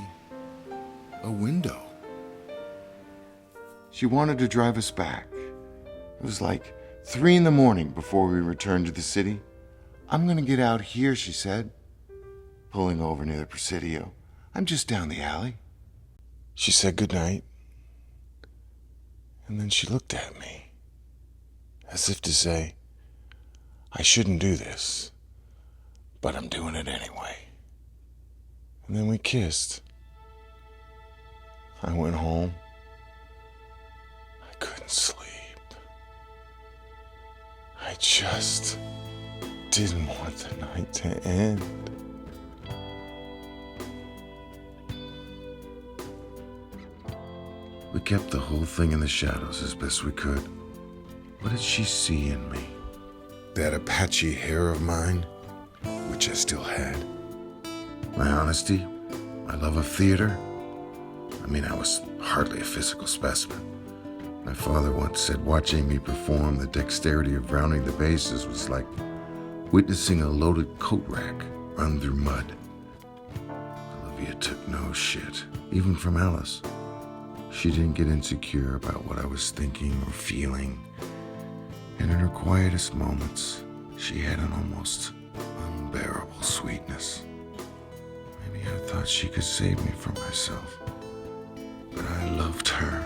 a window. She wanted to drive us back. It was like 3 a.m. before we returned to the city. I'm gonna get out here, she said, pulling over near the Presidio. I'm just down the alley. She said goodnight, and then she looked at me, as if to say, I shouldn't do this, but I'm doing it anyway. And then we kissed. I went home. I couldn't sleep. I just didn't want the night to end. We kept the whole thing in the shadows as best we could. What did she see in me? That Apache hair of mine, which I still had. My honesty, my love of theater. I mean, I was hardly a physical specimen. My father once said watching me perform the dexterity of rounding the bases was like witnessing a loaded coat rack run through mud. Olivia took no shit, even from Alice. She didn't get insecure about what I was thinking or feeling. And in her quietest moments, she had an almost unbearable sweetness. Maybe I thought she could save me from myself. But I loved her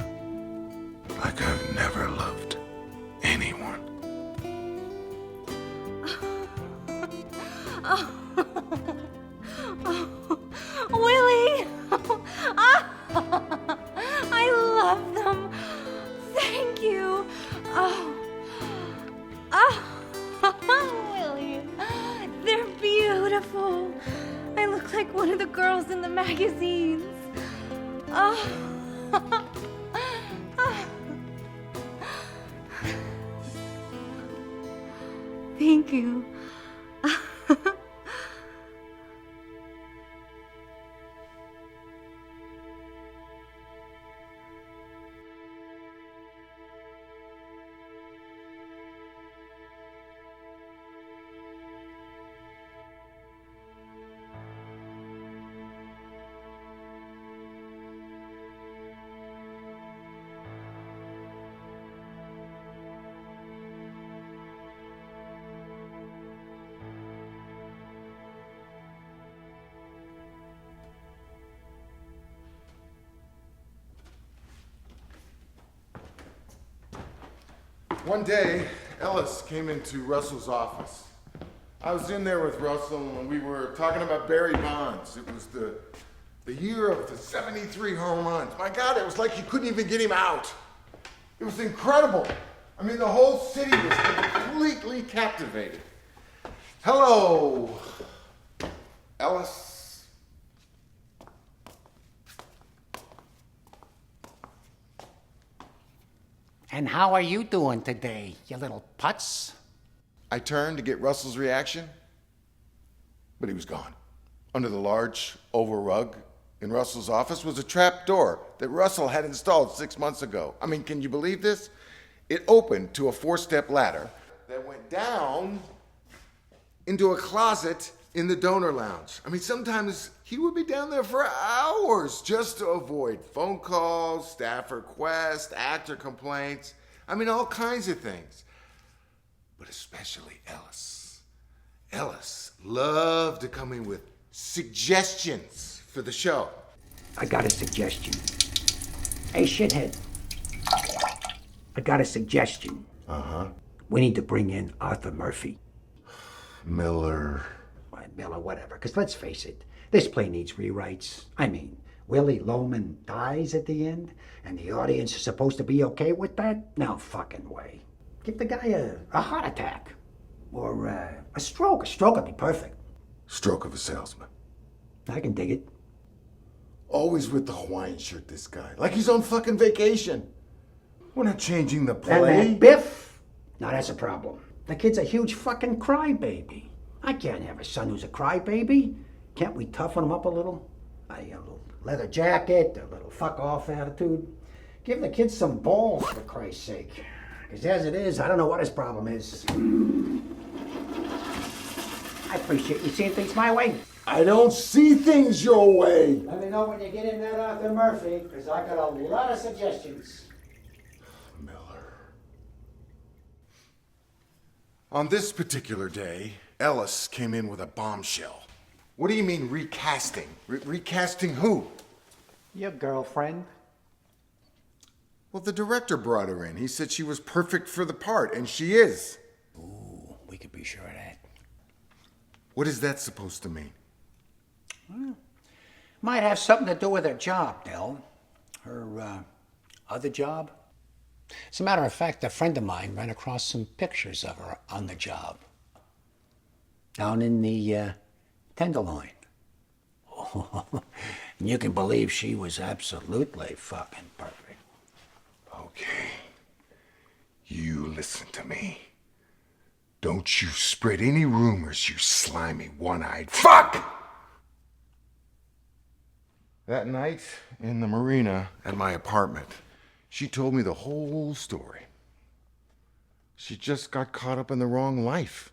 like I've never loved anyone. Willie! I love them. Thank you. Willie, they're beautiful. I look like one of the girls in the magazines. Thank you. One day, Ellis came into Russell's office. I was in there with Russell and we were talking about Barry Bonds. It was the year of the 73 home runs. My God, it was like you couldn't even get him out. It was incredible. I mean, the whole city was completely captivated. Hello, Ellis. And how are you doing today, you little putz? I turned to get Russell's reaction, but he was gone. Under the large oval rug in Russell's office was a trap door that Russell had installed 6 months ago. I mean, can you believe this? It opened to a 4-step ladder that went down into a closet in the donor lounge. I mean, sometimes he would be down there for hours just to avoid phone calls, staff requests, actor complaints. I mean, all kinds of things. But especially Ellis. Ellis loved to come in with suggestions for the show. I got a suggestion. Hey, shithead. I got a suggestion. Uh-huh. We need to bring in Arthur Murphy. Miller. Miller, whatever. Because let's face it, this play needs rewrites. I mean, Willie Loman dies at the end, and the audience is supposed to be okay with that? No fucking way. Give the guy a heart attack. Or a stroke. A stroke would be perfect. Stroke of a salesman. I can dig it. Always with the Hawaiian shirt, this guy. Like he's on fucking vacation. We're not changing the And play. that Biff? Now that's a problem. The kid's a huge fucking crybaby. I can't have a son who's a crybaby. Can't we toughen him up a little? A little leather jacket, a little fuck-off attitude. Give the kid some balls, for Christ's sake. Because as it is, I don't know what his problem is. I appreciate you seeing things my way. I don't see things your way. Let me know when you get in that Arthur Murphy, because I got a lot of suggestions. On this particular day, Ellis came in with a bombshell. What do you mean recasting? Recasting who? Your girlfriend. Well, the director brought her in. He said she was perfect for the part, and she is. Ooh, we could be sure of that. What is that supposed to mean? Well, might have something to do with her job, Del. Her, other job. As a matter of fact, a friend of mine ran across some pictures of her on the job. Down in the, Tenderloin. You can believe she was absolutely fucking perfect. Okay. You listen to me. Don't you spread any rumors, you slimy, one-eyed fuck! That night in the marina at my apartment, she told me the whole story. She just got caught up in the wrong life.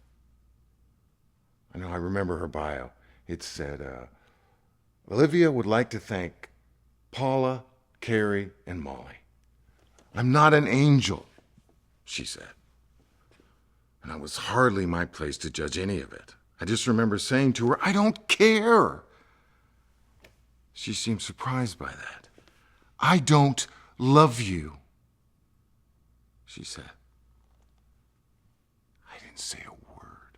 I know, I remember her bio. It said, Olivia would like to thank Paula, Carrie, and Molly. I'm not an angel, she said. And it was hardly my place to judge any of it. I just remember saying to her, I don't care. She seemed surprised by that. I don't love you, she said. I didn't say a word.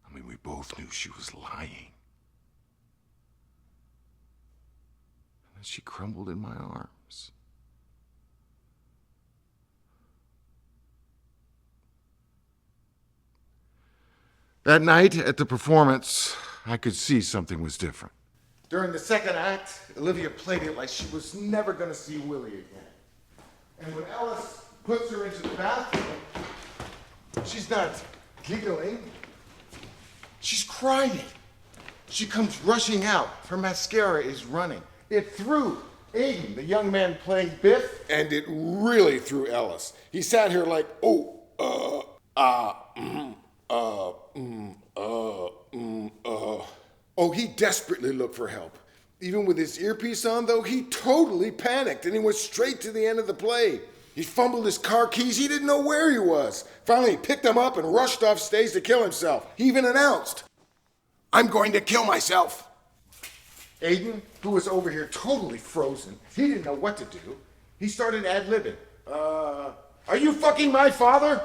I mean, we both knew she was lying. And then she crumbled in my arms. That night at the performance, I could see something was different. During the second act, Olivia played it like she was never going to see Willie again. And when Ellis puts her into the bathroom, she's not giggling. She's crying. She comes rushing out. Her mascara is running. It threw Aiden, the young man playing Biff. And it really threw Ellis. He sat here like, Oh, he desperately looked for help. Even with his earpiece on, though, he totally panicked and he went straight to the end of the play. He fumbled his car keys. He didn't know where he was. Finally, he picked them up and rushed off stage to kill himself. He even announced, I'm going to kill myself. Aiden, who was over here totally frozen, he didn't know what to do. He started ad-libbing. Are you fucking my father?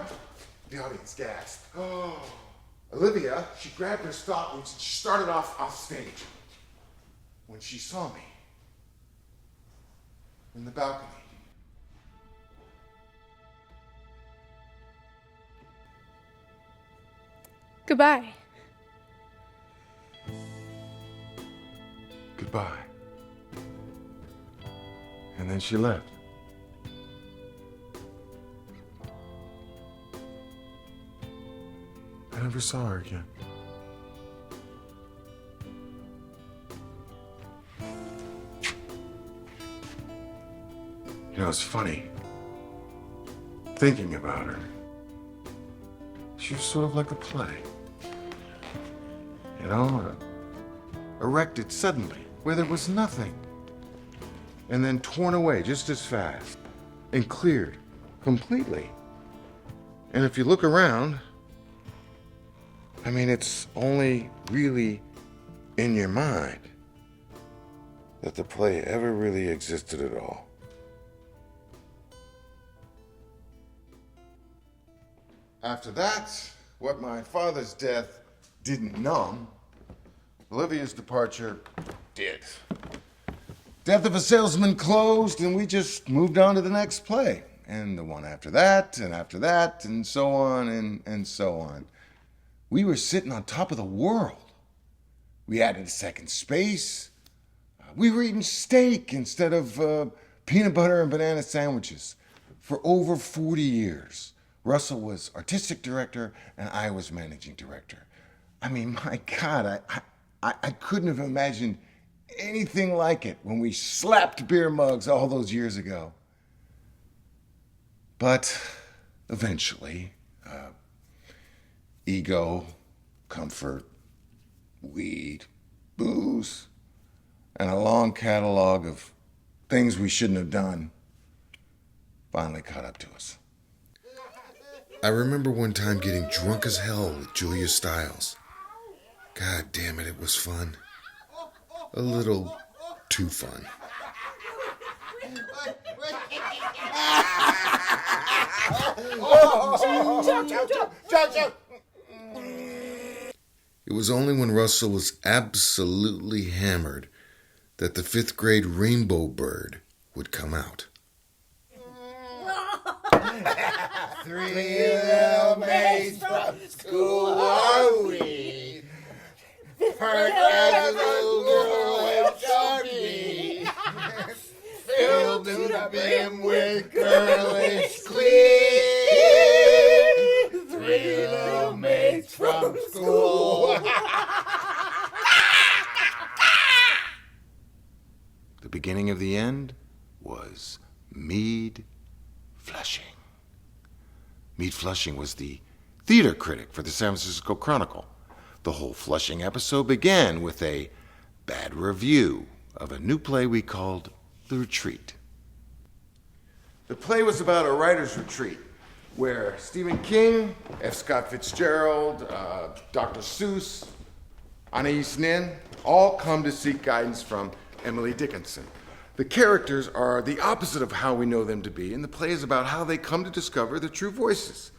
The audience gasped. Oh. Olivia, she grabbed her stockings and she started off stage. When she saw me in the balcony. Goodbye. Goodbye. And then she left. I never saw her again. You know, it's funny. Thinking about her. She was sort of like a play. You know, erected suddenly, where there was nothing. And then torn away just as fast. And cleared completely. And if you look around, I mean, it's only really in your mind that the play ever really existed at all. After that, what my father's death didn't numb, Olivia's departure did. Death of a Salesman closed, and we just moved on to the next play. And the one after that, and so on, and so on. We were sitting on top of the world. We added a second space. We were eating steak instead of peanut butter and banana sandwiches. For over 40 years, Russell was artistic director, and I was managing director. I mean, my God, I couldn't have imagined anything like it when we slapped beer mugs all those years ago. But eventually, ego, comfort, weed, booze, and a long catalog of things we shouldn't have done finally caught up to us. I remember one time getting drunk as hell with Julia Stiles. God damn it, it was fun. A little too fun. It was only when Russell was absolutely hammered that the 5th grade Rainbow Bird would come out. 3 little maids from school are we. Pert as a little girl and shorty. Filled to the brim with girlish glee. 3 little maids from school. The beginning of the end was Meade Flushing. Meade Flushing was the theater critic for the San Francisco Chronicle. The whole Flushing episode began with a bad review of a new play we called The Retreat. The play was about a writer's retreat where Stephen King, F. Scott Fitzgerald, Dr. Seuss, Anais Nin all come to seek guidance from Emily Dickinson. The characters are the opposite of how we know them to be, and the play is about how they come to discover their true voices.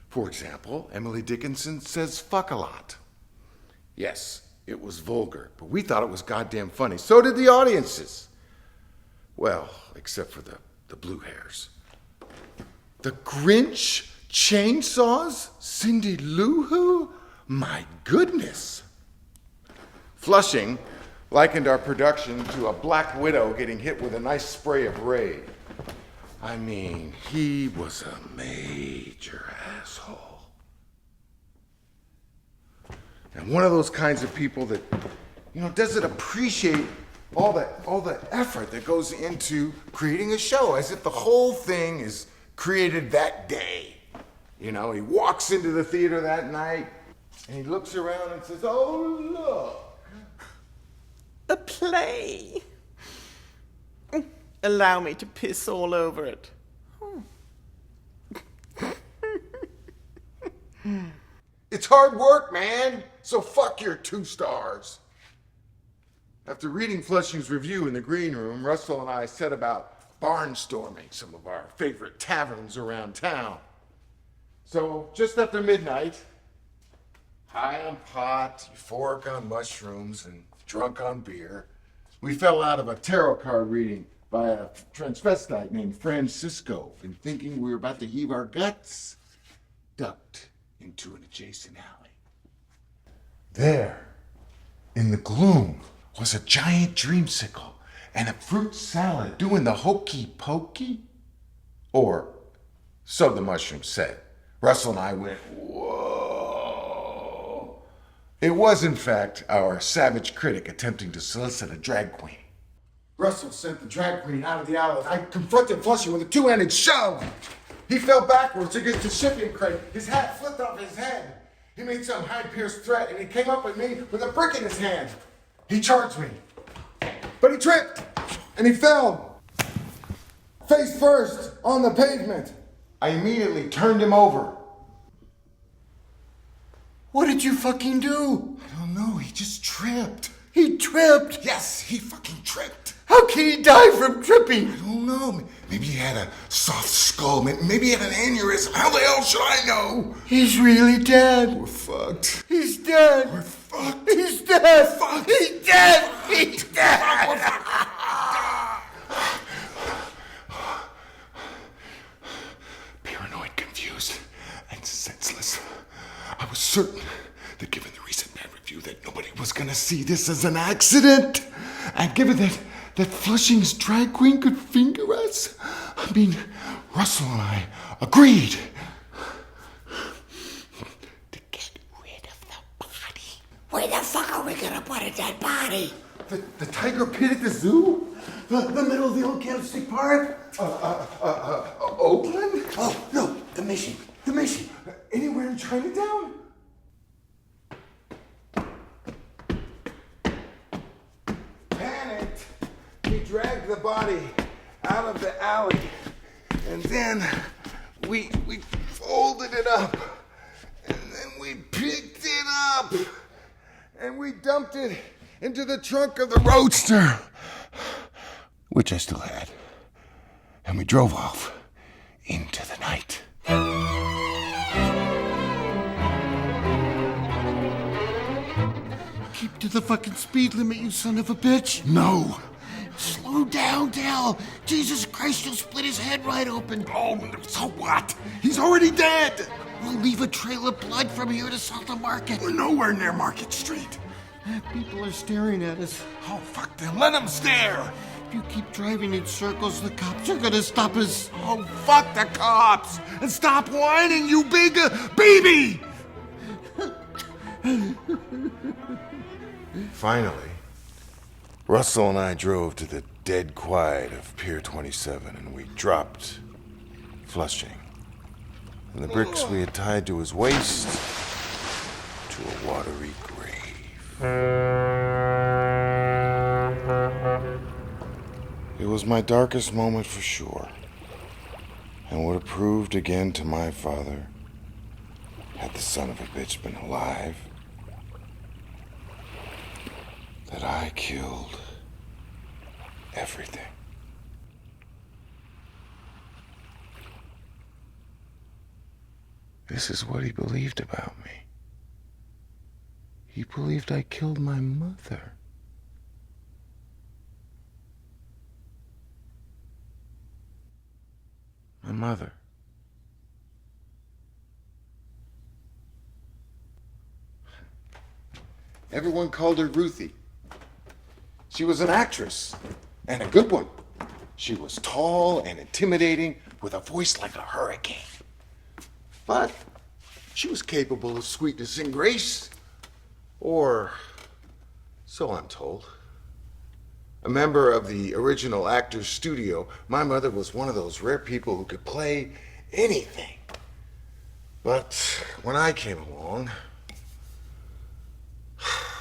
For example, Emily Dickinson says fuck a lot. Yes, it was vulgar, but we thought it was goddamn funny. So did the audiences. Well, except for the blue hairs. The Grinch chainsaws Cindy Lou Who? My goodness. Flushing likened our production to a black widow getting hit with a nice spray of Raid. I mean, he was a major asshole. And one of those kinds of people that, doesn't appreciate all the effort that goes into creating a show, as if the whole thing is created that day. He walks into the theater that night, and he looks around and says, "Oh, look. A play. Allow me to piss all over it." It's hard work, man, so fuck your 2 stars. After reading Flushing's review in the green room, Russell and I set about barnstorming some of our favorite taverns around town. So just after midnight, high on pot, euphoric on mushrooms, and drunk on beer, we fell out of a tarot card reading by a transvestite named Francisco, and thinking we were about to heave our guts, ducked into an adjacent alley. There, in the gloom, was a giant dreamsicle and a fruit salad doing the hokey pokey. Or, so the mushroom said. Russell and I went, whoa. It was, in fact, our savage critic attempting to solicit a drag queen. Russell sent the drag queen out of the alley. I confronted Flushing with a 2-handed shove. He fell backwards against the shipping crate. His hat flipped off his head. He made some high-pierced threat, and he came up at me with a brick in his hand. He charged me. But he tripped, and he fell. Face first on the pavement. I immediately turned him over. What did you fucking do? I don't know, he just tripped. He tripped? Yes, he fucking tripped. How can he die from tripping? I don't know. Maybe he had a soft skull. Maybe he had an aneurysm. How the hell should I know? He's really dead. We're fucked. He's dead. We're fucked. fucked. He's dead. Fuck. He's dead. He's dead. Paranoid, confused, and senseless. I was certain that given the recent bad review that nobody was gonna see this as an accident. And given that Flushing's drag queen could finger us, I mean, Russell and I agreed. Where the fuck are we gonna put a dead body? The tiger pit at the zoo? The middle of the old Candlestick Park? Oakland? Oh, no, the mission. The mission. Anywhere in Chinatown? Panicked, we dragged the body out of the alley, and then we folded it up, and then we picked it up, and we dumped it into the trunk of the roadster, which I still had, and we drove off into the night. Keep to the fucking speed limit, you son of a bitch. No. Slow down, Dell. Jesus Christ, you'll split his head right open. Oh, so what? He's already dead. We'll leave a trail of blood from here to Salta Market. We're nowhere near Market Street. People are staring at us. Oh, fuck them. Let them stare. If you keep driving in circles, the cops are gonna stop us. Oh, fuck the cops. And stop whining, you big baby. Finally, Russell and I drove to the dead quiet of Pier 27, and we dropped Flushing and the bricks we had tied to his waist to a watery grave. It was my darkest moment for sure, and would have proved again to my father, had the son of a bitch been alive, that I killed everything. This is what he believed about me. He believed I killed my mother. My mother. Everyone called her Ruthie. She was an actress, and a good one. She was tall and intimidating, with a voice like a hurricane. But she was capable of sweetness and grace. Or so I'm told. A member of the original actor's studio, my mother was one of those rare people who could play anything. But when I came along,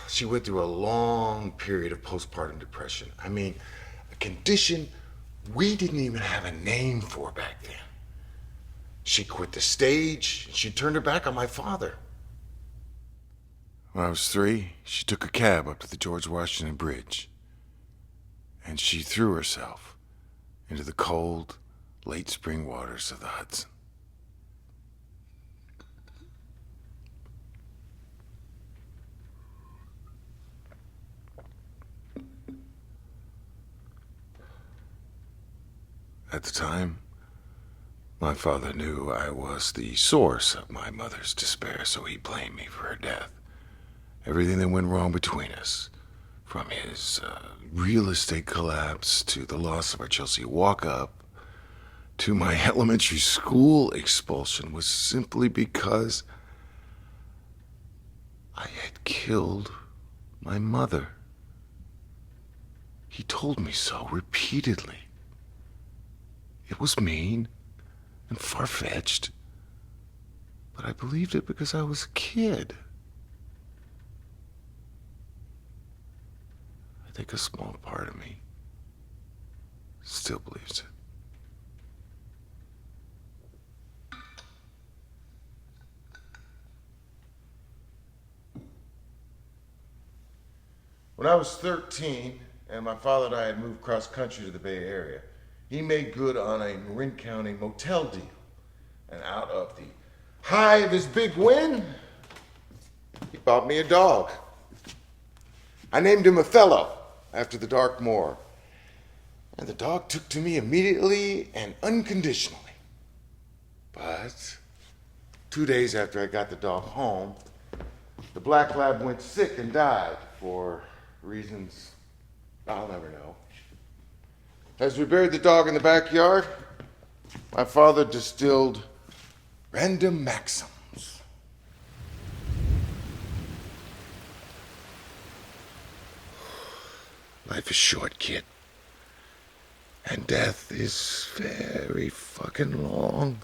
she went through a long period of postpartum depression. I mean, a condition we didn't even have a name for back then. She quit the stage, and she turned her back on my father. When I was 3, she took a cab up to the George Washington Bridge, and she threw herself into the cold, late spring waters of the Hudson. At the time, my father knew I was the source of my mother's despair, so he blamed me for her death. Everything that went wrong between us, from his real estate collapse to the loss of our Chelsea walk-up to my elementary school expulsion, was simply because I had killed my mother. He told me so repeatedly. It was mean and far-fetched, but I believed it because I was a kid. I think a small part of me still believes it. When I was 13, and my father and I had moved cross-country to the Bay Area, he made good on a Marin County motel deal. And out of the high of his big win, he bought me a dog. I named him Othello, after the Dark Moor. And the dog took to me immediately and unconditionally. But 2 days after I got the dog home, the black lab went sick and died for reasons I'll never know. As we buried the dog in the backyard, my father distilled random maxims. Life is short, kid. And death is very fucking long.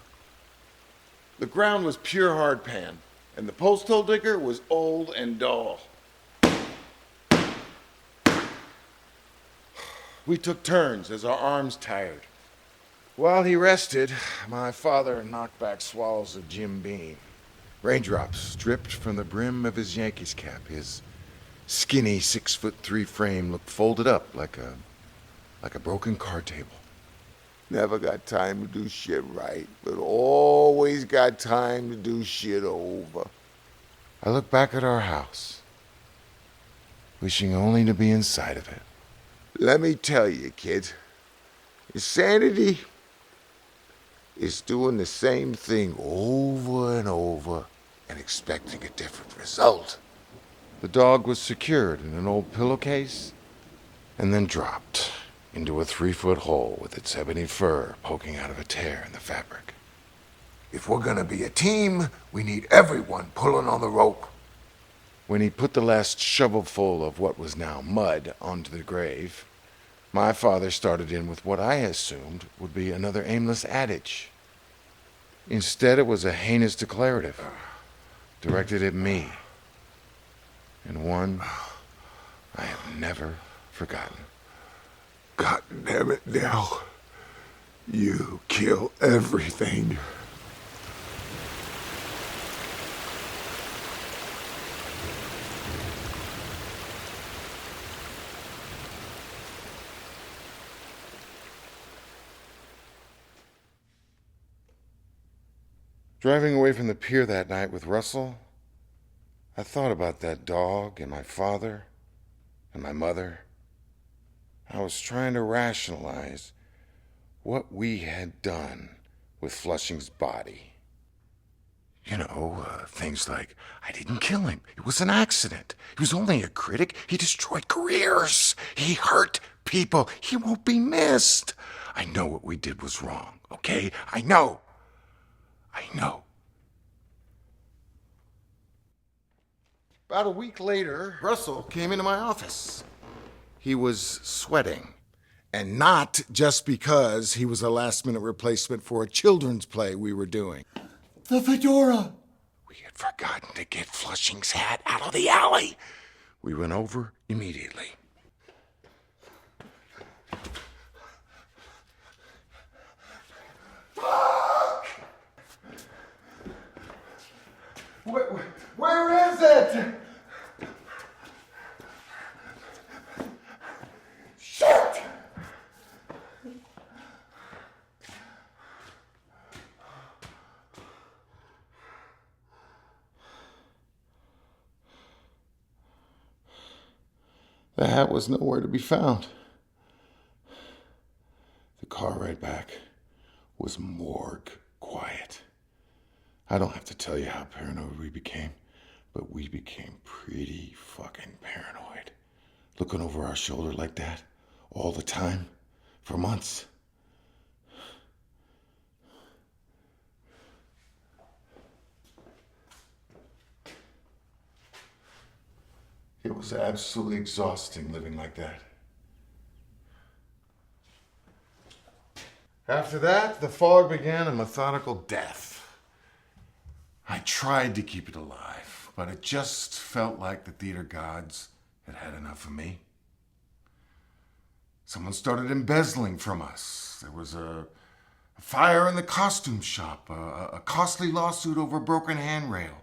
The ground was pure hardpan, and the post hole digger was old and dull. We took turns as our arms tired. While he rested, my father knocked back swallows of Jim Beam. Raindrops dripped from the brim of his Yankees cap. His skinny 6'3" frame looked folded up like a broken card table. Never got time to do shit right, but always got time to do shit over. I look back at our house, wishing only to be inside of it. Let me tell you, kid, insanity is doing the same thing over and over and expecting a different result. The dog was secured in an old pillowcase and then dropped into a 3-foot hole with its ebony fur poking out of a tear in the fabric. If we're gonna be a team, we need everyone pulling on the rope. When he put the last shovelful of what was now mud onto the grave, my father started in with what I assumed would be another aimless adage. Instead, it was a heinous declarative, directed at me, and one I have never forgotten. God damn it, Nell. You kill everything. Driving away from the pier that night with Russell, I thought about that dog and my father and my mother. I was trying to rationalize what we had done with Flushing's body. You know, things like, I didn't kill him. It was an accident. He was only a critic. He destroyed careers. He hurt people. He won't be missed. I know what we did was wrong, okay? I know. About a week later, Russell came into my office. He was sweating. And not just because he was a last-minute replacement for a children's play we were doing. The fedora! We had forgotten to get Flushing's hat out of the alley. We went over immediately. Fuck! Where is it? Shit! The hat was nowhere to be found. The car ride back was morgue quiet. I don't have to tell you how paranoid we became, but we became pretty fucking paranoid. Looking over our shoulder like that all the time for months. It was absolutely exhausting living like that. After that, the fog began a methodical death. I tried to keep it alive, but it just felt like the theater gods had had enough of me. Someone started embezzling from us. There was a fire in the costume shop, a costly lawsuit over a broken handrail,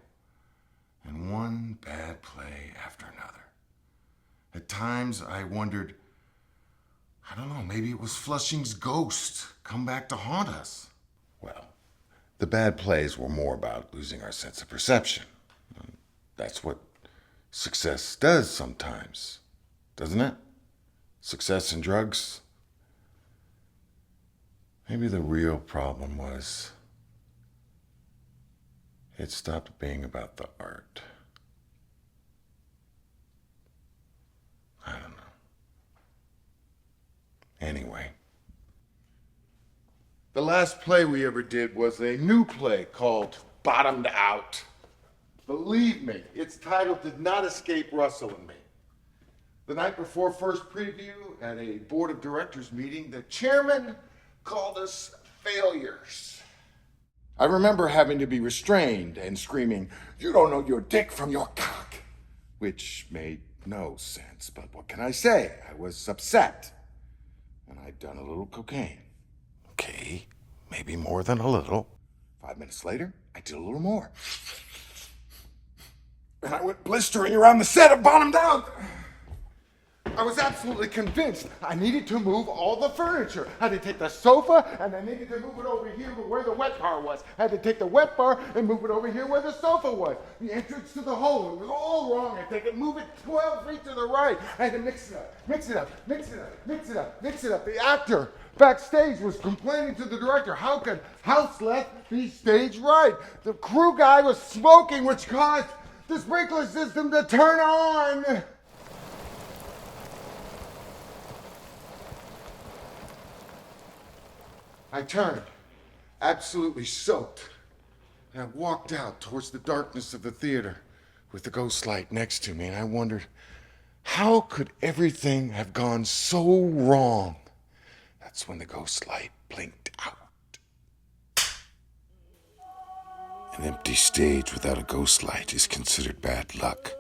and one bad play after another. At times, I wondered, I don't know, maybe it was Flushing's ghost come back to haunt us. Well, the bad plays were more about losing our sense of perception. That's what success does sometimes. doesn't it? Success in drugs. Maybe the real problem was it stopped being about the art. I don't know. Anyway, the last play we ever did was a new play called Bottomed Out. Believe me, its title did not escape Russell and me. The night before first preview at a board of directors meeting, the chairman called us failures. I remember having to be restrained and screaming, "You don't know your dick from your cock," which made no sense, but what can I say? I was upset, and I'd done a little cocaine. Okay, maybe more than a little. 5 minutes later, I did a little more. And I went blistering around the set of Bottomed Out. I was absolutely convinced I needed to move all the furniture. I had to take the sofa and I needed to move it over here where the wet bar was. I had to take the wet bar and move it over here where the sofa was. The entrance to the hole, it was all wrong. I had to move it 12 feet to the right. I had to mix it up, mix it up, mix it up, mix it up, mix it up. The actor backstage was complaining to the director, how could house left be stage right? The crew guy was smoking, which caused the sprinkler system to turn on. I turned, absolutely soaked, and I walked out towards the darkness of the theater with the ghost light next to me, and I wondered, how could everything have gone so wrong? That's when the ghost light blinked out. An empty stage without a ghost light is considered bad luck.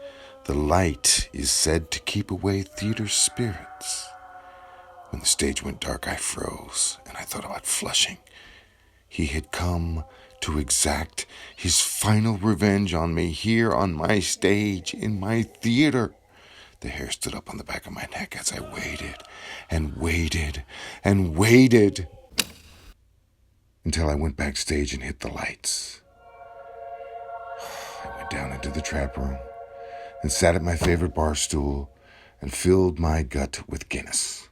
The light is said to keep away theater spirits. When the stage went dark, I froze, and I thought about Flushing. He had come to exact his final revenge on me here on my stage, in my theater. The hair stood up on the back of my neck as I waited and waited and waited until I went backstage and hit the lights. I went down into the trap room and sat at my favorite bar stool and filled my gut with Guinness.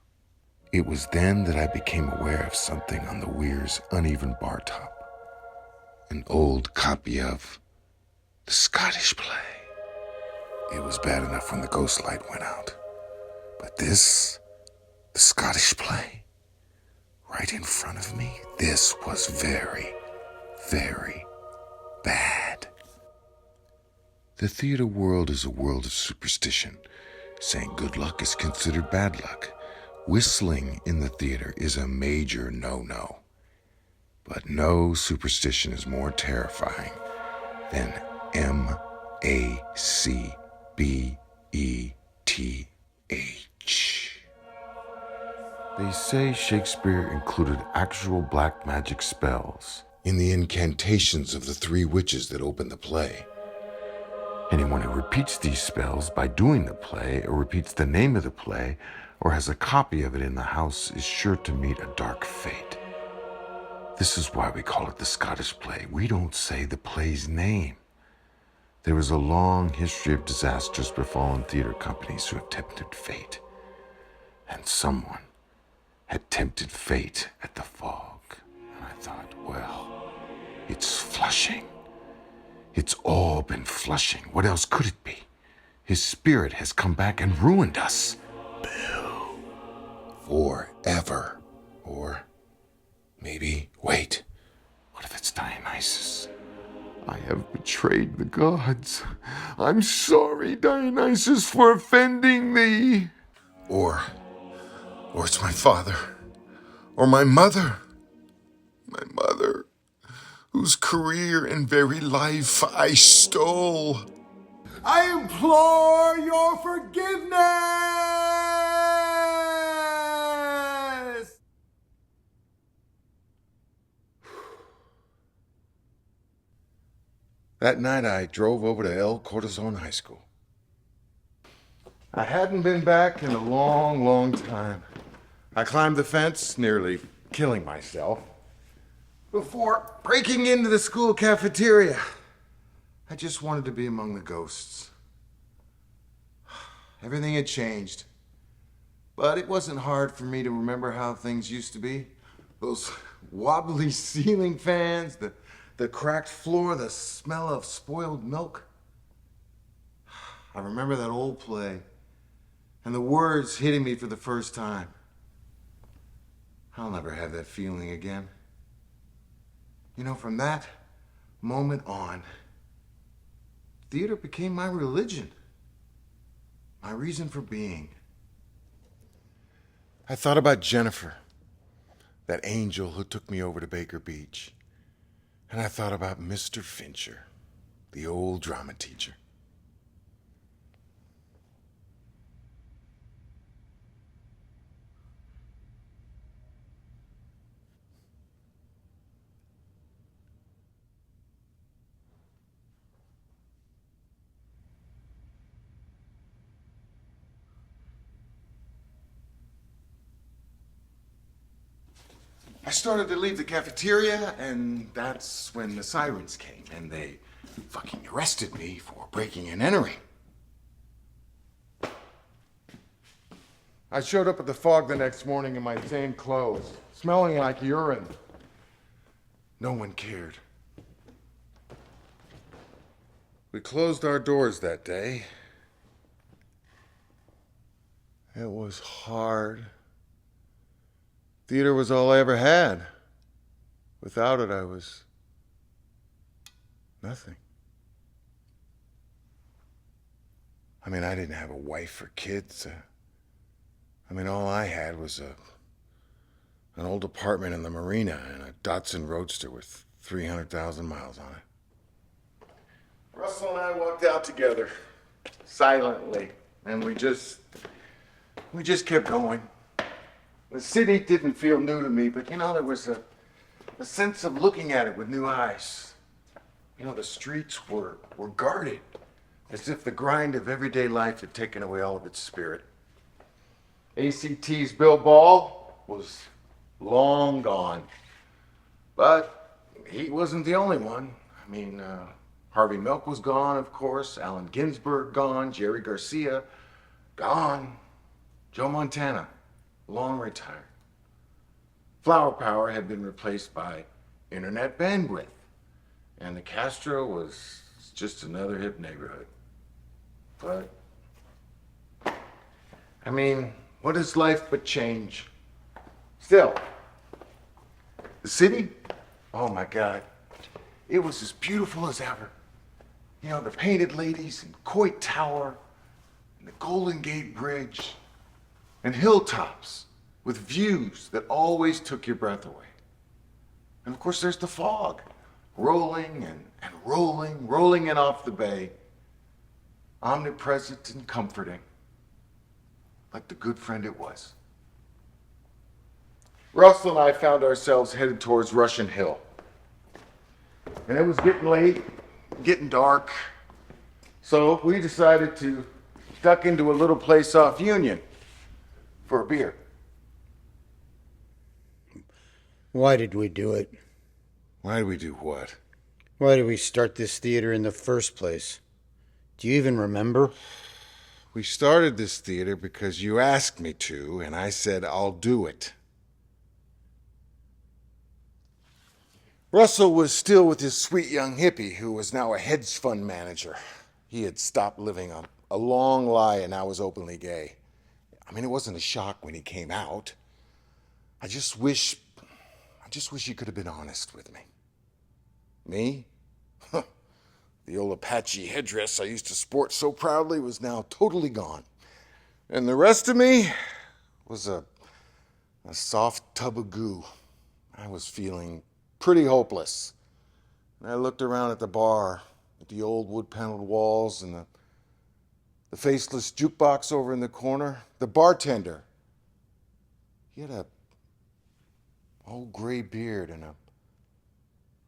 It was then that I became aware of something on the Weir's uneven bar top. An old copy of the Scottish play. It was bad enough when the ghost light went out. But this, the Scottish play, right in front of me, this was very, very bad. The theater world is a world of superstition. Saying good luck is considered bad luck. Whistling in the theater is a major no-no. But no superstition is more terrifying than MACBETH. They say Shakespeare included actual black magic spells in the incantations of the three witches that open the play. Anyone who repeats these spells by doing the play or repeats the name of the play or has a copy of it in the house is sure to meet a dark fate. This is why we call it the Scottish play. We don't say the play's name. There is a long history of disasters befallen theater companies who have tempted fate. And someone had tempted fate at the Fog. And I thought, well, it's Flushing. It's all been Flushing. What else could it be? His spirit has come back and ruined us. Forever. Or maybe, wait, what if it's Dionysus? I have betrayed the gods. I'm sorry, Dionysus, for offending thee. Or it's my father. Or my mother. My mother, whose career and very life I stole. I implore your forgiveness! That night I drove over to El Cortizon High School. I hadn't been back in a long, long time. I climbed the fence, nearly killing myself, before breaking into the school cafeteria. I just wanted to be among the ghosts. Everything had changed. But it wasn't hard for me to remember how things used to be. Those wobbly ceiling fans, the cracked floor, the smell of spoiled milk. I remember that old play and the words hitting me for the first time. I'll never have that feeling again. You know, from that moment on, theater became my religion, my reason for being. I thought about Jennifer, that angel who took me over to Baker Beach. And I thought about Mr. Fincher, the old drama teacher. I started to leave the cafeteria, and that's when the sirens came, and they fucking arrested me for breaking and entering. I showed up at the fog the next morning in my same clothes, smelling like urine. No one cared. We closed our doors that day. It was hard. Theater was all I ever had. Without it, I was nothing. I mean, I didn't have a wife or kids. All I had was an old apartment in the marina and a Datsun Roadster with 300,000 miles on it. Russell and I walked out together, silently, and we just kept going. The city didn't feel new to me, but there was a sense of looking at it with new eyes. The streets were guarded, as if the grind of everyday life had taken away all of its spirit. ACT's Bill Ball was long gone, but he wasn't the only one. Harvey Milk was gone, of course, Allen Ginsberg gone, Jerry Garcia gone, Joe Montana long retired. Flower Power had been replaced by internet bandwidth, and the Castro was just another hip neighborhood. But, what is life but change? Still, the city, oh my God, it was as beautiful as ever. The painted ladies and Coit Tower, and the Golden Gate Bridge, and hilltops with views that always took your breath away. And of course there's the fog, rolling and rolling in off the bay, omnipresent and comforting, like the good friend it was. Russell and I found ourselves headed towards Russian Hill. And it was getting late, getting dark, so we decided to duck into a little place off Union for a beer. Why did we do it? Why did we do what? Why did we start this theater in the first place? Do you even remember? We started this theater because you asked me to, and I said I'll do it. Russell was still with his sweet young hippie, who was now a hedge fund manager. He had stopped living a long lie and now was openly gay. It wasn't a shock when he came out. I just wish you could have been honest with me. Me? The old Apache headdress I used to sport so proudly was now totally gone. And the rest of me was a soft tub of goo. I was feeling pretty hopeless. And I looked around at the bar, at the old wood-paneled walls and the faceless jukebox over in the corner. The bartender, he had a old gray beard and a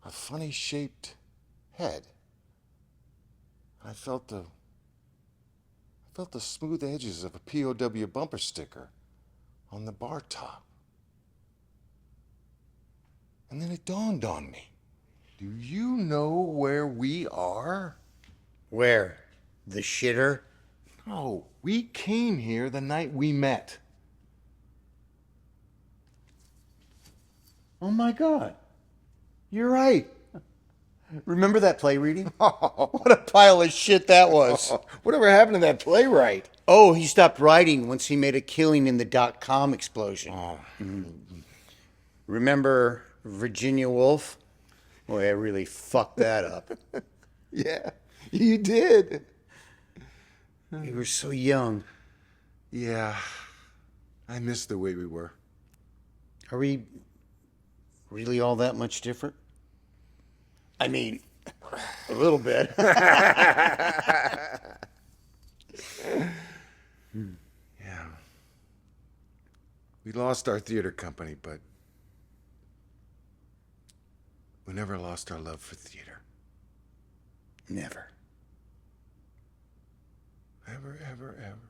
funny-shaped head. I felt the smooth edges of a POW bumper sticker on the bar top. And then it dawned on me. Do you know where we are? Where? The shitter? No, we came here the night we met. Oh my God. You're right. Remember that play reading? What a pile of shit that was. Whatever happened to that playwright? Oh, he stopped writing once he made a killing in the .com explosion. Remember Virginia Woolf? Boy, I really fucked that up. Yeah, you did. We were so young. Yeah, I miss the way we were. Are we really all that much different? I mean, a little bit. Yeah. We lost our theater company, but we never lost our love for theater. Never. Ever, ever, ever.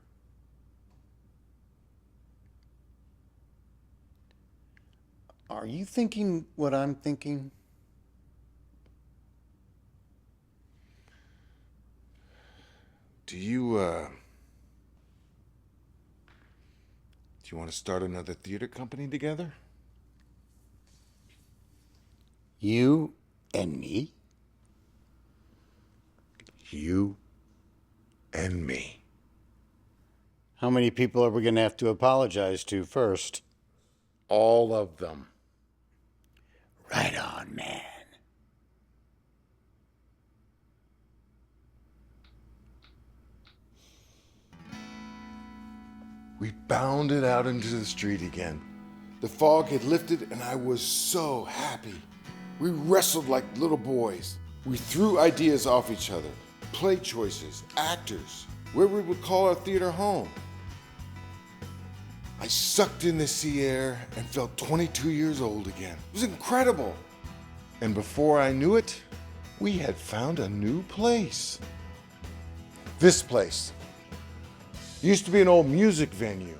Are you thinking what I'm thinking? Do you want to start another theater company together? You and me? You and me. How many people are we going to have to apologize to first? All of them. Right on, man. We bounded out into the street again. The fog had lifted and I was so happy. We wrestled like little boys. We threw ideas off each other, play choices, actors, where we would call our theater home. I sucked in the sea air and felt 22 years old again. It was incredible. And before I knew it, we had found a new place. This place. Used to be an old music venue.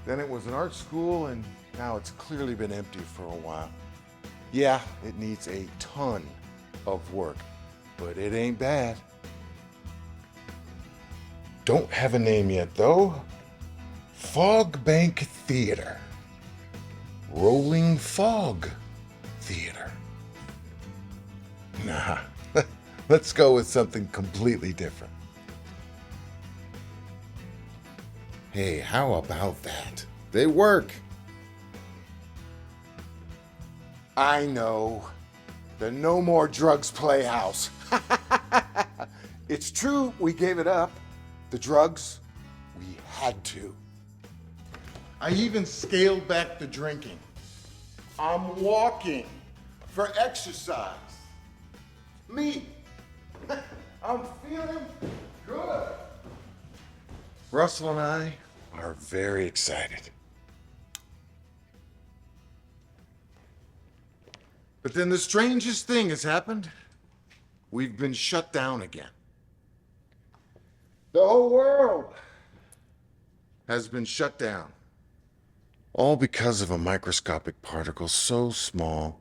Then it was an art school, and now it's clearly been empty for a while. Yeah, it needs a ton of work, but it ain't bad. Don't have a name yet, though. Fog Bank Theater. Rolling Fog Theater. Nah, let's go with something completely different. Hey, how about that? They work. I know. The No More Drugs Playhouse. It's true, we gave it up. The drugs, we had to. I even scaled back the drinking. I'm walking for exercise. Me. I'm feeling good. Russell and I are very excited. But then the strangest thing has happened. We've been shut down again. The whole world has been shut down. All because of a microscopic particle so small,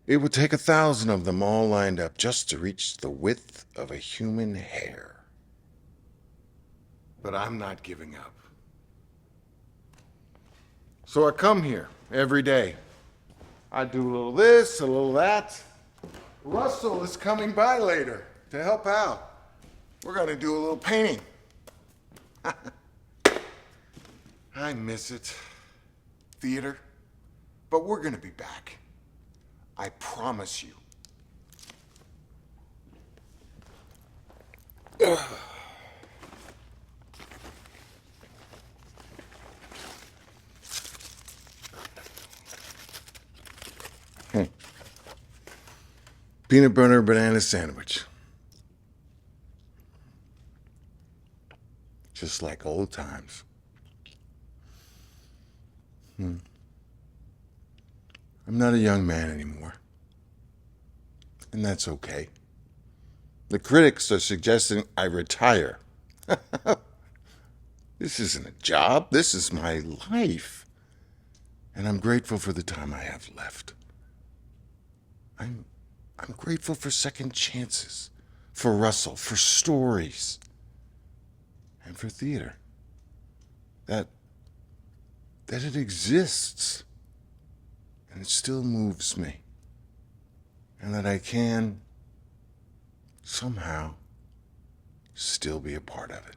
it would take 1,000 of them all lined up just to reach the width of a human hair. But I'm not giving up. So I come here every day. I do a little this, a little that. Russell is coming by later to help out. We're going to do a little painting. I miss it. Theater. But we're going to be back. I promise you. Peanut butter banana sandwich. Just like old times. I'm not a young man anymore. And that's okay. The critics are suggesting I retire. This isn't a job. This is my life. And I'm grateful for the time I have left. I'm grateful for second chances, for Russell, for stories, and for theater. That it exists. and it still moves me, and that I can, somehow, still be a part of it.